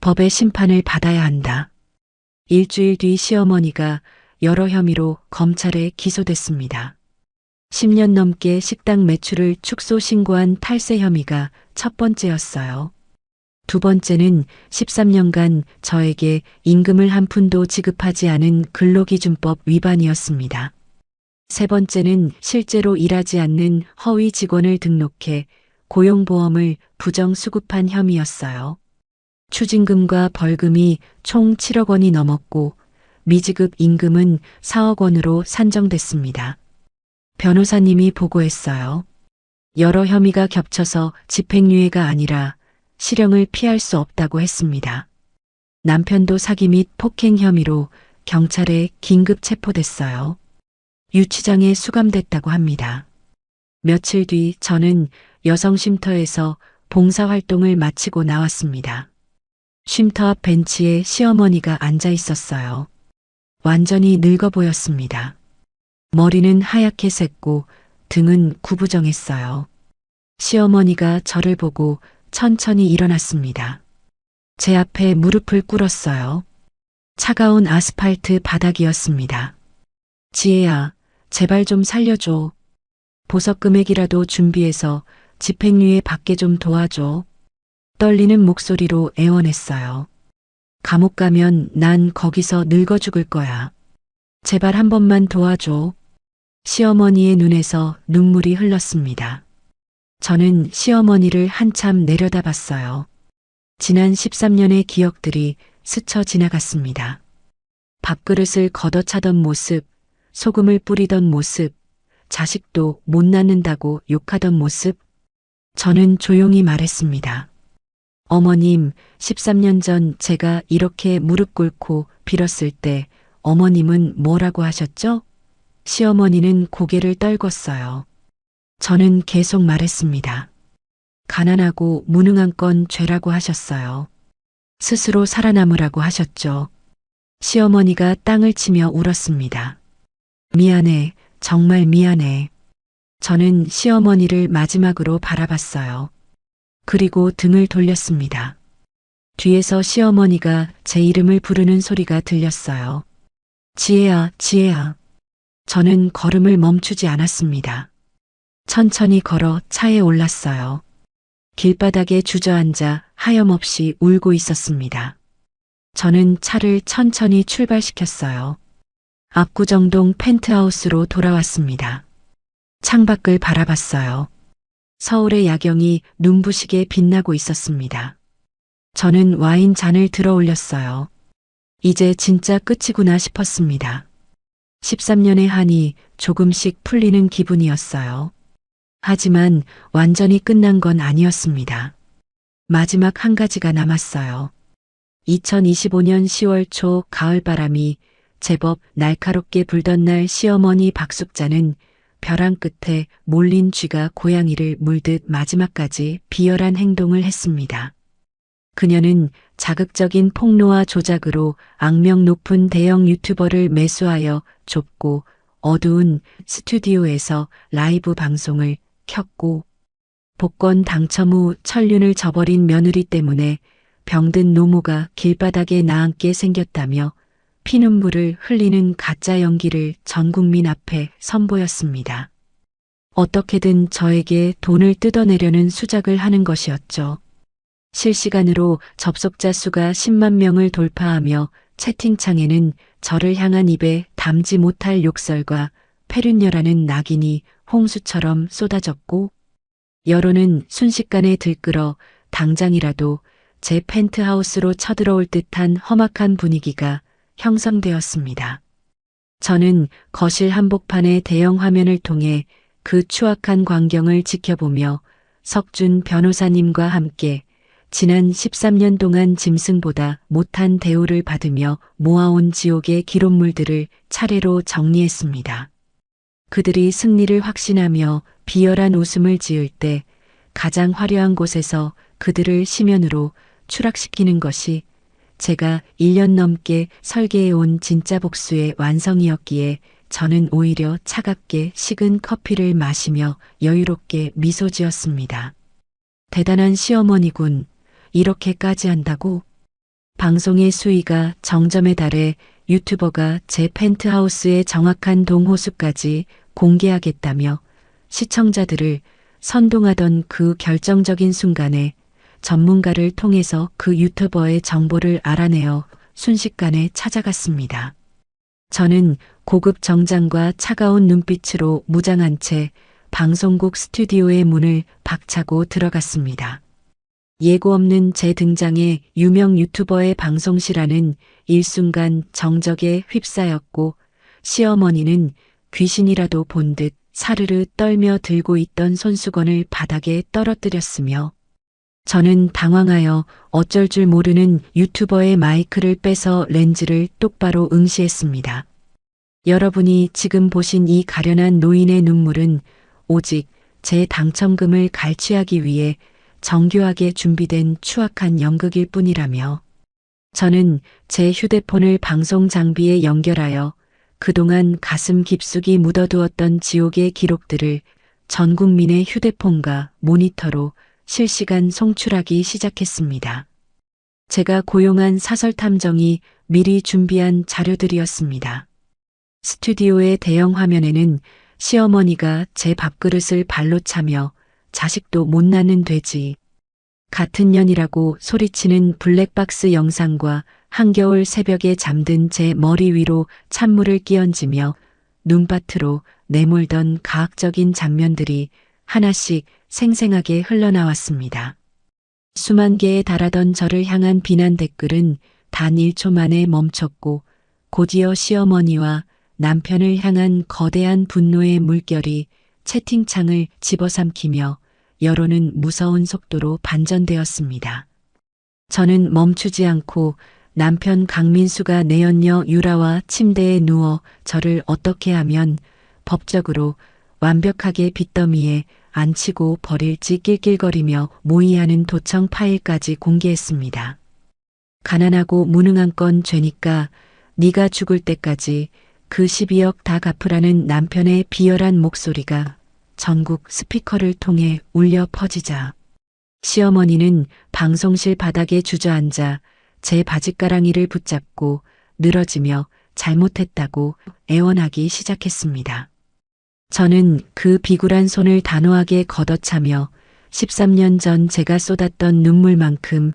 법의 심판을 받아야 한다. 일주일 뒤 시어머니가 여러 혐의로 검찰에 기소됐습니다. 10년 넘게 식당 매출을 축소 신고한 탈세 혐의가 첫 번째였어요. 두 번째는 13년간 저에게 임금을 한 푼도 지급하지 않은 근로기준법 위반이었습니다. 세 번째는 실제로 일하지 않는 허위 직원을 등록해 고용보험을 부정수급한 혐의였어요. 추징금과 벌금이 총 7억 원이 넘었고 미지급 임금은 4억 원으로 산정됐습니다. 변호사님이 보고했어요. 여러 혐의가 겹쳐서 집행유예가 아니라 실형을 피할 수 없다고 했습니다. 남편도 사기 및 폭행 혐의로 경찰에 긴급 체포됐어요. 유치장에 수감됐다고 합니다. 며칠 뒤 저는 여성쉼터에서 봉사활동을 마치고 나왔습니다. 쉼터 앞 벤치에 시어머니가 앉아 있었어요. 완전히 늙어 보였습니다. 머리는 하얗게 샜고 등은 구부정했어요. 시어머니가 저를 보고 천천히 일어났습니다. 제 앞에 무릎을 꿇었어요. 차가운 아스팔트 바닥이었습니다. 지혜야, 제발 좀 살려줘. 보석 금액이라도 준비해서 집행유예 받게 좀 도와줘. 떨리는 목소리로 애원했어요. 감옥 가면 난 거기서 늙어 죽을 거야. 제발 한 번만 도와줘. 시어머니의 눈에서 눈물이 흘렀습니다. 저는 시어머니를 한참 내려다봤어요. 지난 13년의 기억들이 스쳐 지나갔습니다. 밥그릇을 걷어차던 모습, 소금을 뿌리던 모습, 자식도 못 낳는다고 욕하던 모습. 저는 조용히 말했습니다. 어머님, 13년 전 제가 이렇게 무릎 꿇고 빌었을 때 어머님은 뭐라고 하셨죠? 시어머니는 고개를 떨궜어요. 저는 계속 말했습니다. 가난하고 무능한 건 죄라고 하셨어요. 스스로 살아남으라고 하셨죠. 시어머니가 땅을 치며 울었습니다. 미안해, 정말 미안해. 저는 시어머니를 마지막으로 바라봤어요. 그리고 등을 돌렸습니다. 뒤에서 시어머니가 제 이름을 부르는 소리가 들렸어요. 지혜야, 지혜야. 저는 걸음을 멈추지 않았습니다. 천천히 걸어 차에 올랐어요. 길바닥에 주저앉아 하염없이 울고 있었습니다. 저는 차를 천천히 출발시켰어요. 압구정동 펜트하우스로 돌아왔습니다. 창밖을 바라봤어요. 서울의 야경이 눈부시게 빛나고 있었습니다. 저는 와인 잔을 들어 올렸어요. 이제 진짜 끝이구나 싶었습니다. 13년의 한이 조금씩 풀리는 기분이었어요. 하지만 완전히 끝난 건 아니었습니다. 마지막 한 가지가 남았어요. 2025년 10월 초 가을바람이 제법 날카롭게 불던 날 시어머니 박숙자는 벼랑 끝에 몰린 쥐가 고양이를 물듯 마지막까지 비열한 행동을 했습니다. 그녀는 자극적인 폭로와 조작으로 악명 높은 대형 유튜버를 매수하여 좁고 어두운 스튜디오에서 라이브 방송을 켰고 복권 당첨 후 천륜을 저버린 며느리 때문에 병든 노모가 길바닥에 나앉게 생겼다며 피눈물을 흘리는 가짜 연기를 전 국민 앞에 선보였습니다. 어떻게든 저에게 돈을 뜯어내려는 수작을 하는 것이었죠. 실시간으로 접속자 수가 10만 명을 돌파하며 채팅창에는 저를 향한 입에 담지 못할 욕설과 폐륜녀라는 낙인이 홍수처럼 쏟아졌고 여론은 순식간에 들끓어 당장이라도 제 펜트하우스로 쳐들어올 듯한 험악한 분위기가 형성되었습니다. 저는 거실 한복판의 대형 화면을 통해 그 추악한 광경을 지켜보며 석준 변호사님과 함께 지난 13년 동안 짐승보다 못한 대우를 받으며 모아온 지옥의 기록물들을 차례로 정리했습니다. 그들이 승리를 확신하며 비열한 웃음을 지을 때 가장 화려한 곳에서 그들을 심연으로 추락시키는 것이 제가 1년 넘게 설계해온 진짜 복수의 완성이었기에 저는 오히려 차갑게 식은 커피를 마시며 여유롭게 미소 지었습니다. 대단한 시어머니군. 이렇게까지 한다고? 방송의 수위가 정점에 달해 유튜버가 제 펜트하우스의 정확한 동호수까지 공개하겠다며 시청자들을 선동하던 그 결정적인 순간에 전문가를 통해서 그 유튜버의 정보를 알아내어 순식간에 찾아갔습니다. 저는 고급 정장과 차가운 눈빛으로 무장한 채 방송국 스튜디오의 문을 박차고 들어갔습니다. 예고 없는 제 등장에 유명 유튜버의 방송실 안은 일순간 정적에 휩싸였고 시어머니는 귀신이라도 본 듯 사르르 떨며 들고 있던 손수건을 바닥에 떨어뜨렸으며 저는 당황하여 어쩔 줄 모르는 유튜버의 마이크를 빼서 렌즈를 똑바로 응시했습니다. 여러분이 지금 보신 이 가련한 노인의 눈물은 오직 제 당첨금을 갈취하기 위해 정교하게 준비된 추악한 연극일 뿐이라며 저는 제 휴대폰을 방송 장비에 연결하여 그동안 가슴 깊숙이 묻어두었던 지옥의 기록들을 전 국민의 휴대폰과 모니터로 실시간 송출하기 시작했습니다. 제가 고용한 사설 탐정이 미리 준비한 자료들이었습니다. 스튜디오의 대형 화면에는 시어머니가 제 밥그릇을 발로 차며 자식도 못 낳는 돼지, 같은 년이라고 소리치는 블랙박스 영상과 한겨울 새벽에 잠든 제 머리 위로 찬물을 끼얹으며 눈밭으로 내몰던 가학적인 장면들이 하나씩 생생하게 흘러나왔습니다. 수만 개에 달하던 저를 향한 비난 댓글은 단 1초 만에 멈췄고 곧이어 시어머니와 남편을 향한 거대한 분노의 물결이 채팅창을 집어삼키며 여론은 무서운 속도로 반전되었습니다. 저는 멈추지 않고 남편 강민수가 내연녀 유라와 침대에 누워 저를 어떻게 하면 법적으로 완벽하게 빚더미에 앉히고 버릴지 낄낄거리며 모의하는 도청 파일까지 공개했습니다. 가난하고 무능한 건 죄니까 네가 죽을 때까지 그 12억 다 갚으라는 남편의 비열한 목소리가 전국 스피커를 통해 울려 퍼지자 시어머니는 방송실 바닥에 주저앉아 제 바짓가랑이를 붙잡고 늘어지며 잘못했다고 애원하기 시작했습니다. 저는 그 비굴한 손을 단호하게 걷어차며 13년 전 제가 쏟았던 눈물만큼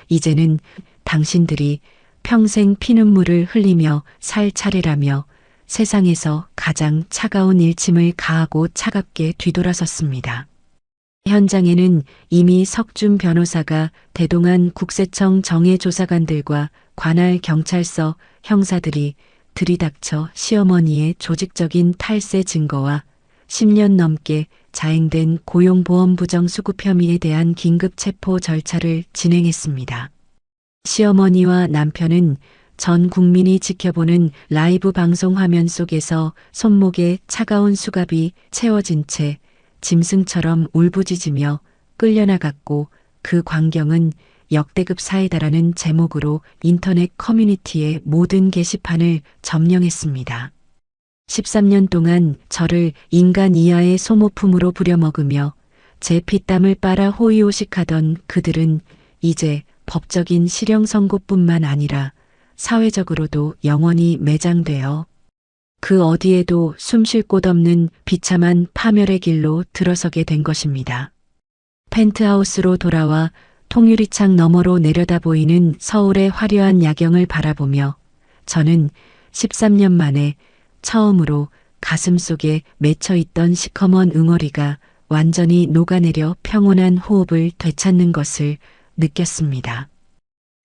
이제는 당신들이 평생 피눈물을 흘리며 살 차례라며 세상에서 가장 차가운 일침을 가하고 차갑게 뒤돌아섰습니다. 현장에는 이미 석준 변호사가 대동한 국세청 정예조사관들과 관할 경찰서 형사들이 들이닥쳐 시어머니의 조직적인 탈세 증거와 10년 넘게 자행된 고용보험 부정 수급 혐의에 대한 긴급 체포 절차를 진행했습니다. 시어머니와 남편은 전 국민이 지켜보는 라이브 방송 화면 속에서 손목에 차가운 수갑이 채워진 채 짐승처럼 울부짖으며 끌려나갔고 그 광경은 역대급 사이다라는 제목으로 인터넷 커뮤니티의 모든 게시판을 점령했습니다. 13년 동안 저를 인간 이하의 소모품으로 부려먹으며 제 피땀을 빨아 호의호식하던 그들은 이제 법적인 실형 선고뿐만 아니라 사회적으로도 영원히 매장되어 그 어디에도 숨 쉴 곳 없는 비참한 파멸의 길로 들어서게 된 것입니다. 펜트하우스로 돌아와 통유리창 너머로 내려다 보이는 서울의 화려한 야경을 바라보며 저는 13년 만에 처음으로 가슴속에 맺혀있던 시커먼 응어리가 완전히 녹아내려 평온한 호흡을 되찾는 것을 느꼈습니다.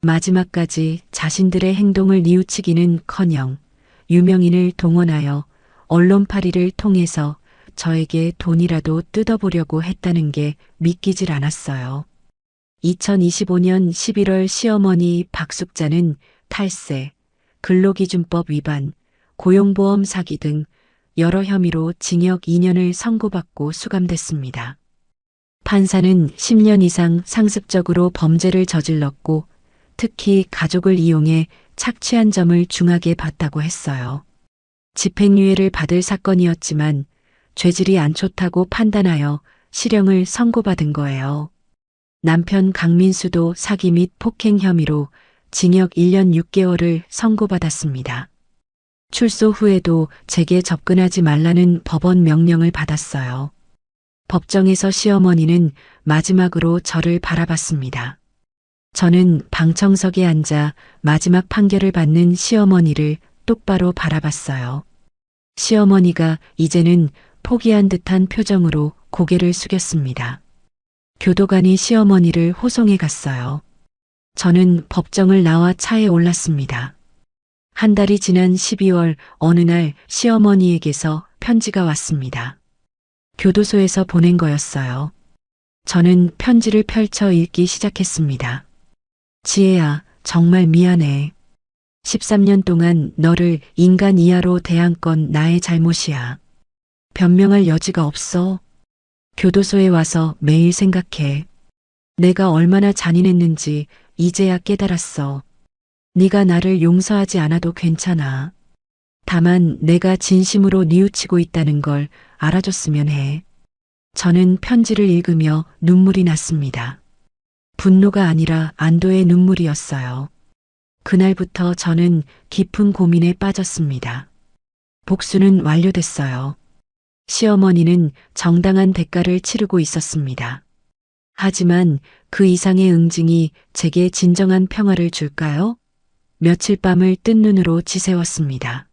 마지막까지 자신들의 행동을 뉘우치기는커녕 유명인을 동원하여 언론파리를 통해서 저에게 돈이라도 뜯어보려고 했다는 게 믿기질 않았어요. 2025년 11월 시어머니 박숙자는 탈세, 근로기준법 위반, 고용보험 사기 등 여러 혐의로 징역 2년을 선고받고 수감됐습니다. 판사는 10년 이상 상습적으로 범죄를 저질렀고 특히 가족을 이용해 착취한 점을 중하게 봤다고 했어요. 집행유예를 받을 사건이었지만 죄질이 안 좋다고 판단하여 실형을 선고받은 거예요. 남편 강민수도 사기 및 폭행 혐의로 징역 1년 6개월을 선고받았습니다. 출소 후에도 제게 접근하지 말라는 법원 명령을 받았어요. 법정에서 시어머니는 마지막으로 저를 바라봤습니다. 저는 방청석에 앉아 마지막 판결을 받는 시어머니를 똑바로 바라봤어요. 시어머니가 이제는 포기한 듯한 표정으로 고개를 숙였습니다. 교도관이 시어머니를 호송해 갔어요. 저는 법정을 나와 차에 올랐습니다. 한 달이 지난 12월 어느 날 시어머니에게서 편지가 왔습니다. 교도소에서 보낸 거였어요. 저는 편지를 펼쳐 읽기 시작했습니다. 지혜야, 정말 미안해. 13년 동안 너를 인간 이하로 대한 건 나의 잘못이야. 변명할 여지가 없어. 교도소에 와서 매일 생각해. 내가 얼마나 잔인했는지 이제야 깨달았어. 네가 나를 용서하지 않아도 괜찮아. 다만 내가 진심으로 뉘우치고 있다는 걸 알아줬으면 해. 저는 편지를 읽으며 눈물이 났습니다. 분노가 아니라 안도의 눈물이었어요. 그날부터 저는 깊은 고민에 빠졌습니다. 복수는 완료됐어요. 시어머니는 정당한 대가를 치르고 있었습니다. 하지만 그 이상의 응징이 제게 진정한 평화를 줄까요? 며칠 밤을 뜬 눈으로 지새웠습니다.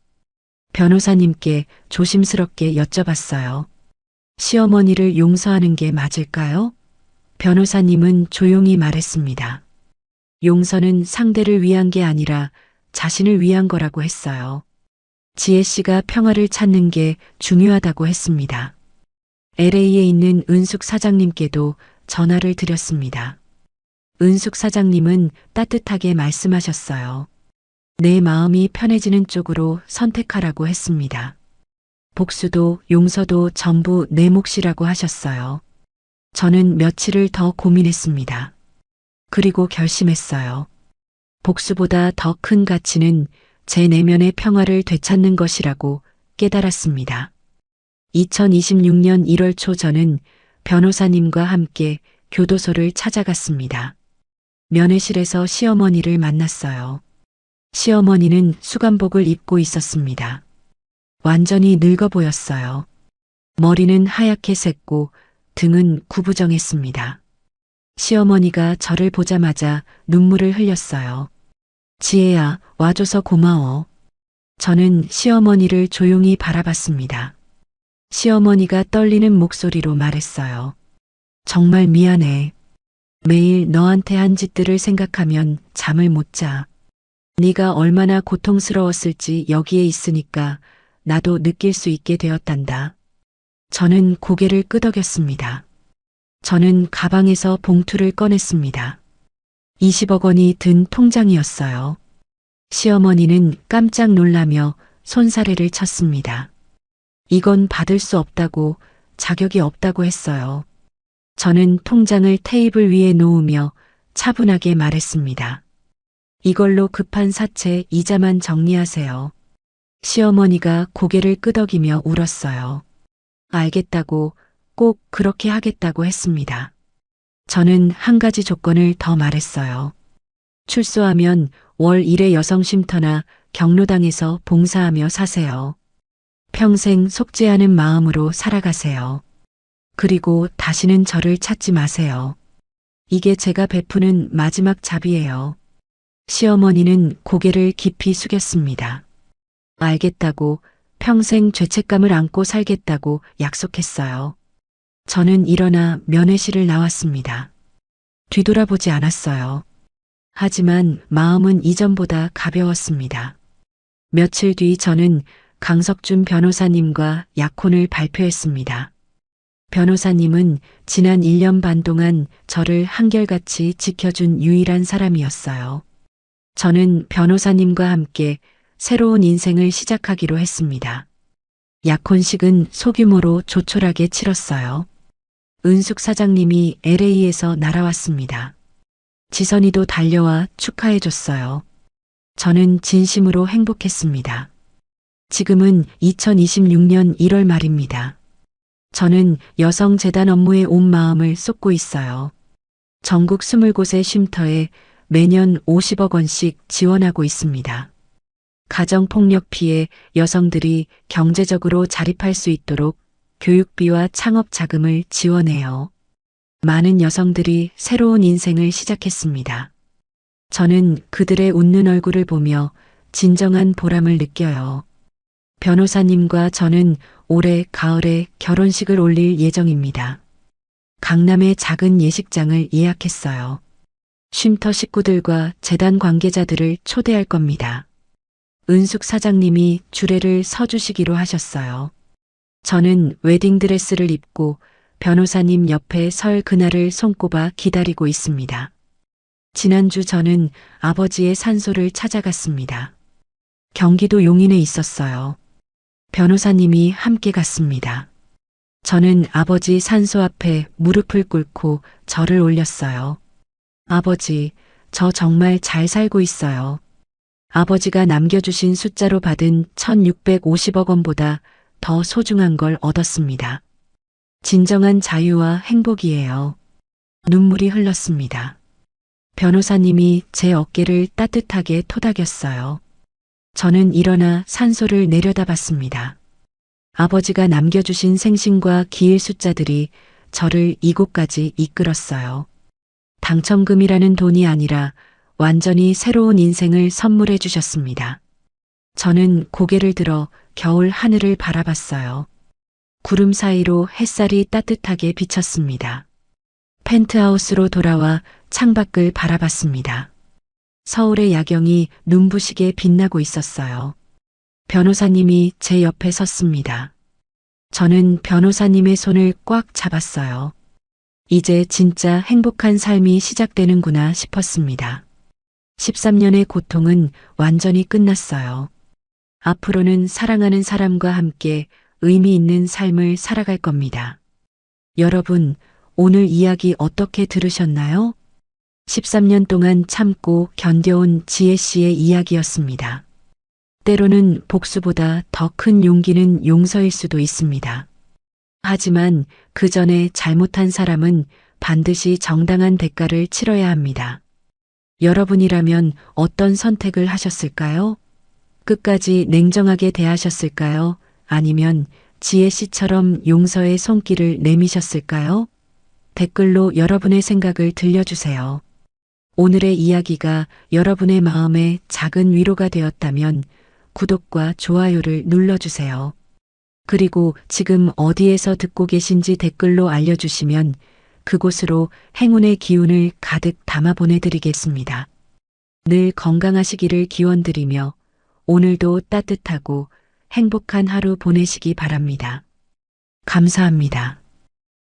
변호사님께 조심스럽게 여쭤봤어요. 시어머니를 용서하는 게 맞을까요? 변호사님은 조용히 말했습니다. 용서는 상대를 위한 게 아니라 자신을 위한 거라고 했어요. 지혜 씨가 평화를 찾는 게 중요하다고 했습니다. LA에 있는 은숙 사장님께도 전화를 드렸습니다. 은숙 사장님은 따뜻하게 말씀하셨어요. 내 마음이 편해지는 쪽으로 선택하라고 했습니다. 복수도 용서도 전부 내 몫이라고 하셨어요. 저는 며칠을 더 고민했습니다. 그리고 결심했어요. 복수보다 더 큰 가치는 제 내면의 평화를 되찾는 것이라고 깨달았습니다. 2026년 1월 초 저는 변호사님과 함께 교도소를 찾아갔습니다. 면회실에서 시어머니를 만났어요. 시어머니는 수감복을 입고 있었습니다. 완전히 늙어 보였어요. 머리는 하얗게 샜고 등은 구부정했습니다. 시어머니가 저를 보자마자 눈물을 흘렸어요. 지혜야, 와줘서 고마워. 저는 시어머니를 조용히 바라봤습니다. 시어머니가 떨리는 목소리로 말했어요. 정말 미안해. 매일 너한테 한 짓들을 생각하면 잠을 못 자. 네가 얼마나 고통스러웠을지 여기에 있으니까 나도 느낄 수 있게 되었단다. 저는 고개를 끄덕였습니다. 저는 가방에서 봉투를 꺼냈습니다. 20억 원이 든 통장이었어요. 시어머니는 깜짝 놀라며 손사래를 쳤습니다. 이건 받을 수 없다고, 자격이 없다고 했어요. 저는 통장을 테이블 위에 놓으며 차분하게 말했습니다. 이걸로 급한 사채 이자만 정리하세요. 시어머니가 고개를 끄덕이며 울었어요. 알겠다고, 꼭 그렇게 하겠다고 했습니다. 저는 한 가지 조건을 더 말했어요. 출소하면 월 1회 여성쉼터나 경로당에서 봉사하며 사세요. 평생 속죄하는 마음으로 살아가세요. 그리고 다시는 저를 찾지 마세요. 이게 제가 베푸는 마지막 자비예요. 시어머니는 고개를 깊이 숙였습니다. 알겠다고, 평생 죄책감을 안고 살겠다고 약속했어요. 저는 일어나 면회실을 나왔습니다. 뒤돌아보지 않았어요. 하지만 마음은 이전보다 가벼웠습니다. 며칠 뒤 저는 강석준 변호사님과 약혼을 발표했습니다. 변호사님은 지난 1년 반 동안 저를 한결같이 지켜준 유일한 사람이었어요. 저는 변호사님과 함께 새로운 인생을 시작하기로 했습니다. 약혼식은 소규모로 조촐하게 치렀어요. 은숙 사장님이 LA에서 날아왔습니다. 지선이도 달려와 축하해줬어요. 저는 진심으로 행복했습니다. 지금은 2026년 1월 말입니다. 저는 여성재단 업무에 온 마음을 쏟고 있어요. 전국 20곳의 쉼터에 매년 50억 원씩 지원하고 있습니다. 가정폭력 피해 여성들이 경제적으로 자립할 수 있도록 교육비와 창업 자금을 지원해요. 많은 여성들이 새로운 인생을 시작했습니다. 저는 그들의 웃는 얼굴을 보며 진정한 보람을 느껴요. 변호사님과 저는 올해 가을에 결혼식을 올릴 예정입니다. 강남의 작은 예식장을 예약했어요. 쉼터 식구들과 재단 관계자들을 초대할 겁니다. 은숙 사장님이 주례를 서주시기로 하셨어요. 저는 웨딩드레스를 입고 변호사님 옆에 설 그날을 손꼽아 기다리고 있습니다. 지난주 저는 아버지의 산소를 찾아갔습니다. 경기도 용인에 있었어요. 변호사님이 함께 갔습니다. 저는 아버지 산소 앞에 무릎을 꿇고 절을 올렸어요. 아버지, 저 정말 잘 살고 있어요. 아버지가 남겨주신 숫자로 받은 1650억 원보다 더 소중한 걸 얻었습니다. 진정한 자유와 행복이에요. 눈물이 흘렀습니다. 변호사님이 제 어깨를 따뜻하게 토닥였어요. 저는 일어나 산소를 내려다봤습니다. 아버지가 남겨주신 생신과 기일 숫자들이 저를 이곳까지 이끌었어요. 당첨금이라는 돈이 아니라 완전히 새로운 인생을 선물해 주셨습니다. 저는 고개를 들어 겨울 하늘을 바라봤어요. 구름 사이로 햇살이 따뜻하게 비쳤습니다. 펜트하우스로 돌아와 창밖을 바라봤습니다. 서울의 야경이 눈부시게 빛나고 있었어요. 변호사님이 제 옆에 섰습니다. 저는 변호사님의 손을 꽉 잡았어요. 이제 진짜 행복한 삶이 시작되는구나 싶었습니다. 13년의 고통은 완전히 끝났어요. 앞으로는 사랑하는 사람과 함께 의미 있는 삶을 살아갈 겁니다. 여러분, 오늘 이야기 어떻게 들으셨나요? 13년 동안 참고 견뎌온 지혜 씨의 이야기였습니다. 때로는 복수보다 더 큰 용기는 용서일 수도 있습니다. 하지만 그 전에 잘못한 사람은 반드시 정당한 대가를 치러야 합니다. 여러분이라면 어떤 선택을 하셨을까요? 끝까지 냉정하게 대하셨을까요? 아니면 지혜 씨처럼 용서의 손길을 내미셨을까요? 댓글로 여러분의 생각을 들려주세요. 오늘의 이야기가 여러분의 마음에 작은 위로가 되었다면 구독과 좋아요를 눌러주세요. 그리고 지금 어디에서 듣고 계신지 댓글로 알려주시면 그곳으로 행운의 기운을 가득 담아 보내드리겠습니다. 늘 건강하시기를 기원드리며 오늘도 따뜻하고 행복한 하루 보내시기 바랍니다. 감사합니다.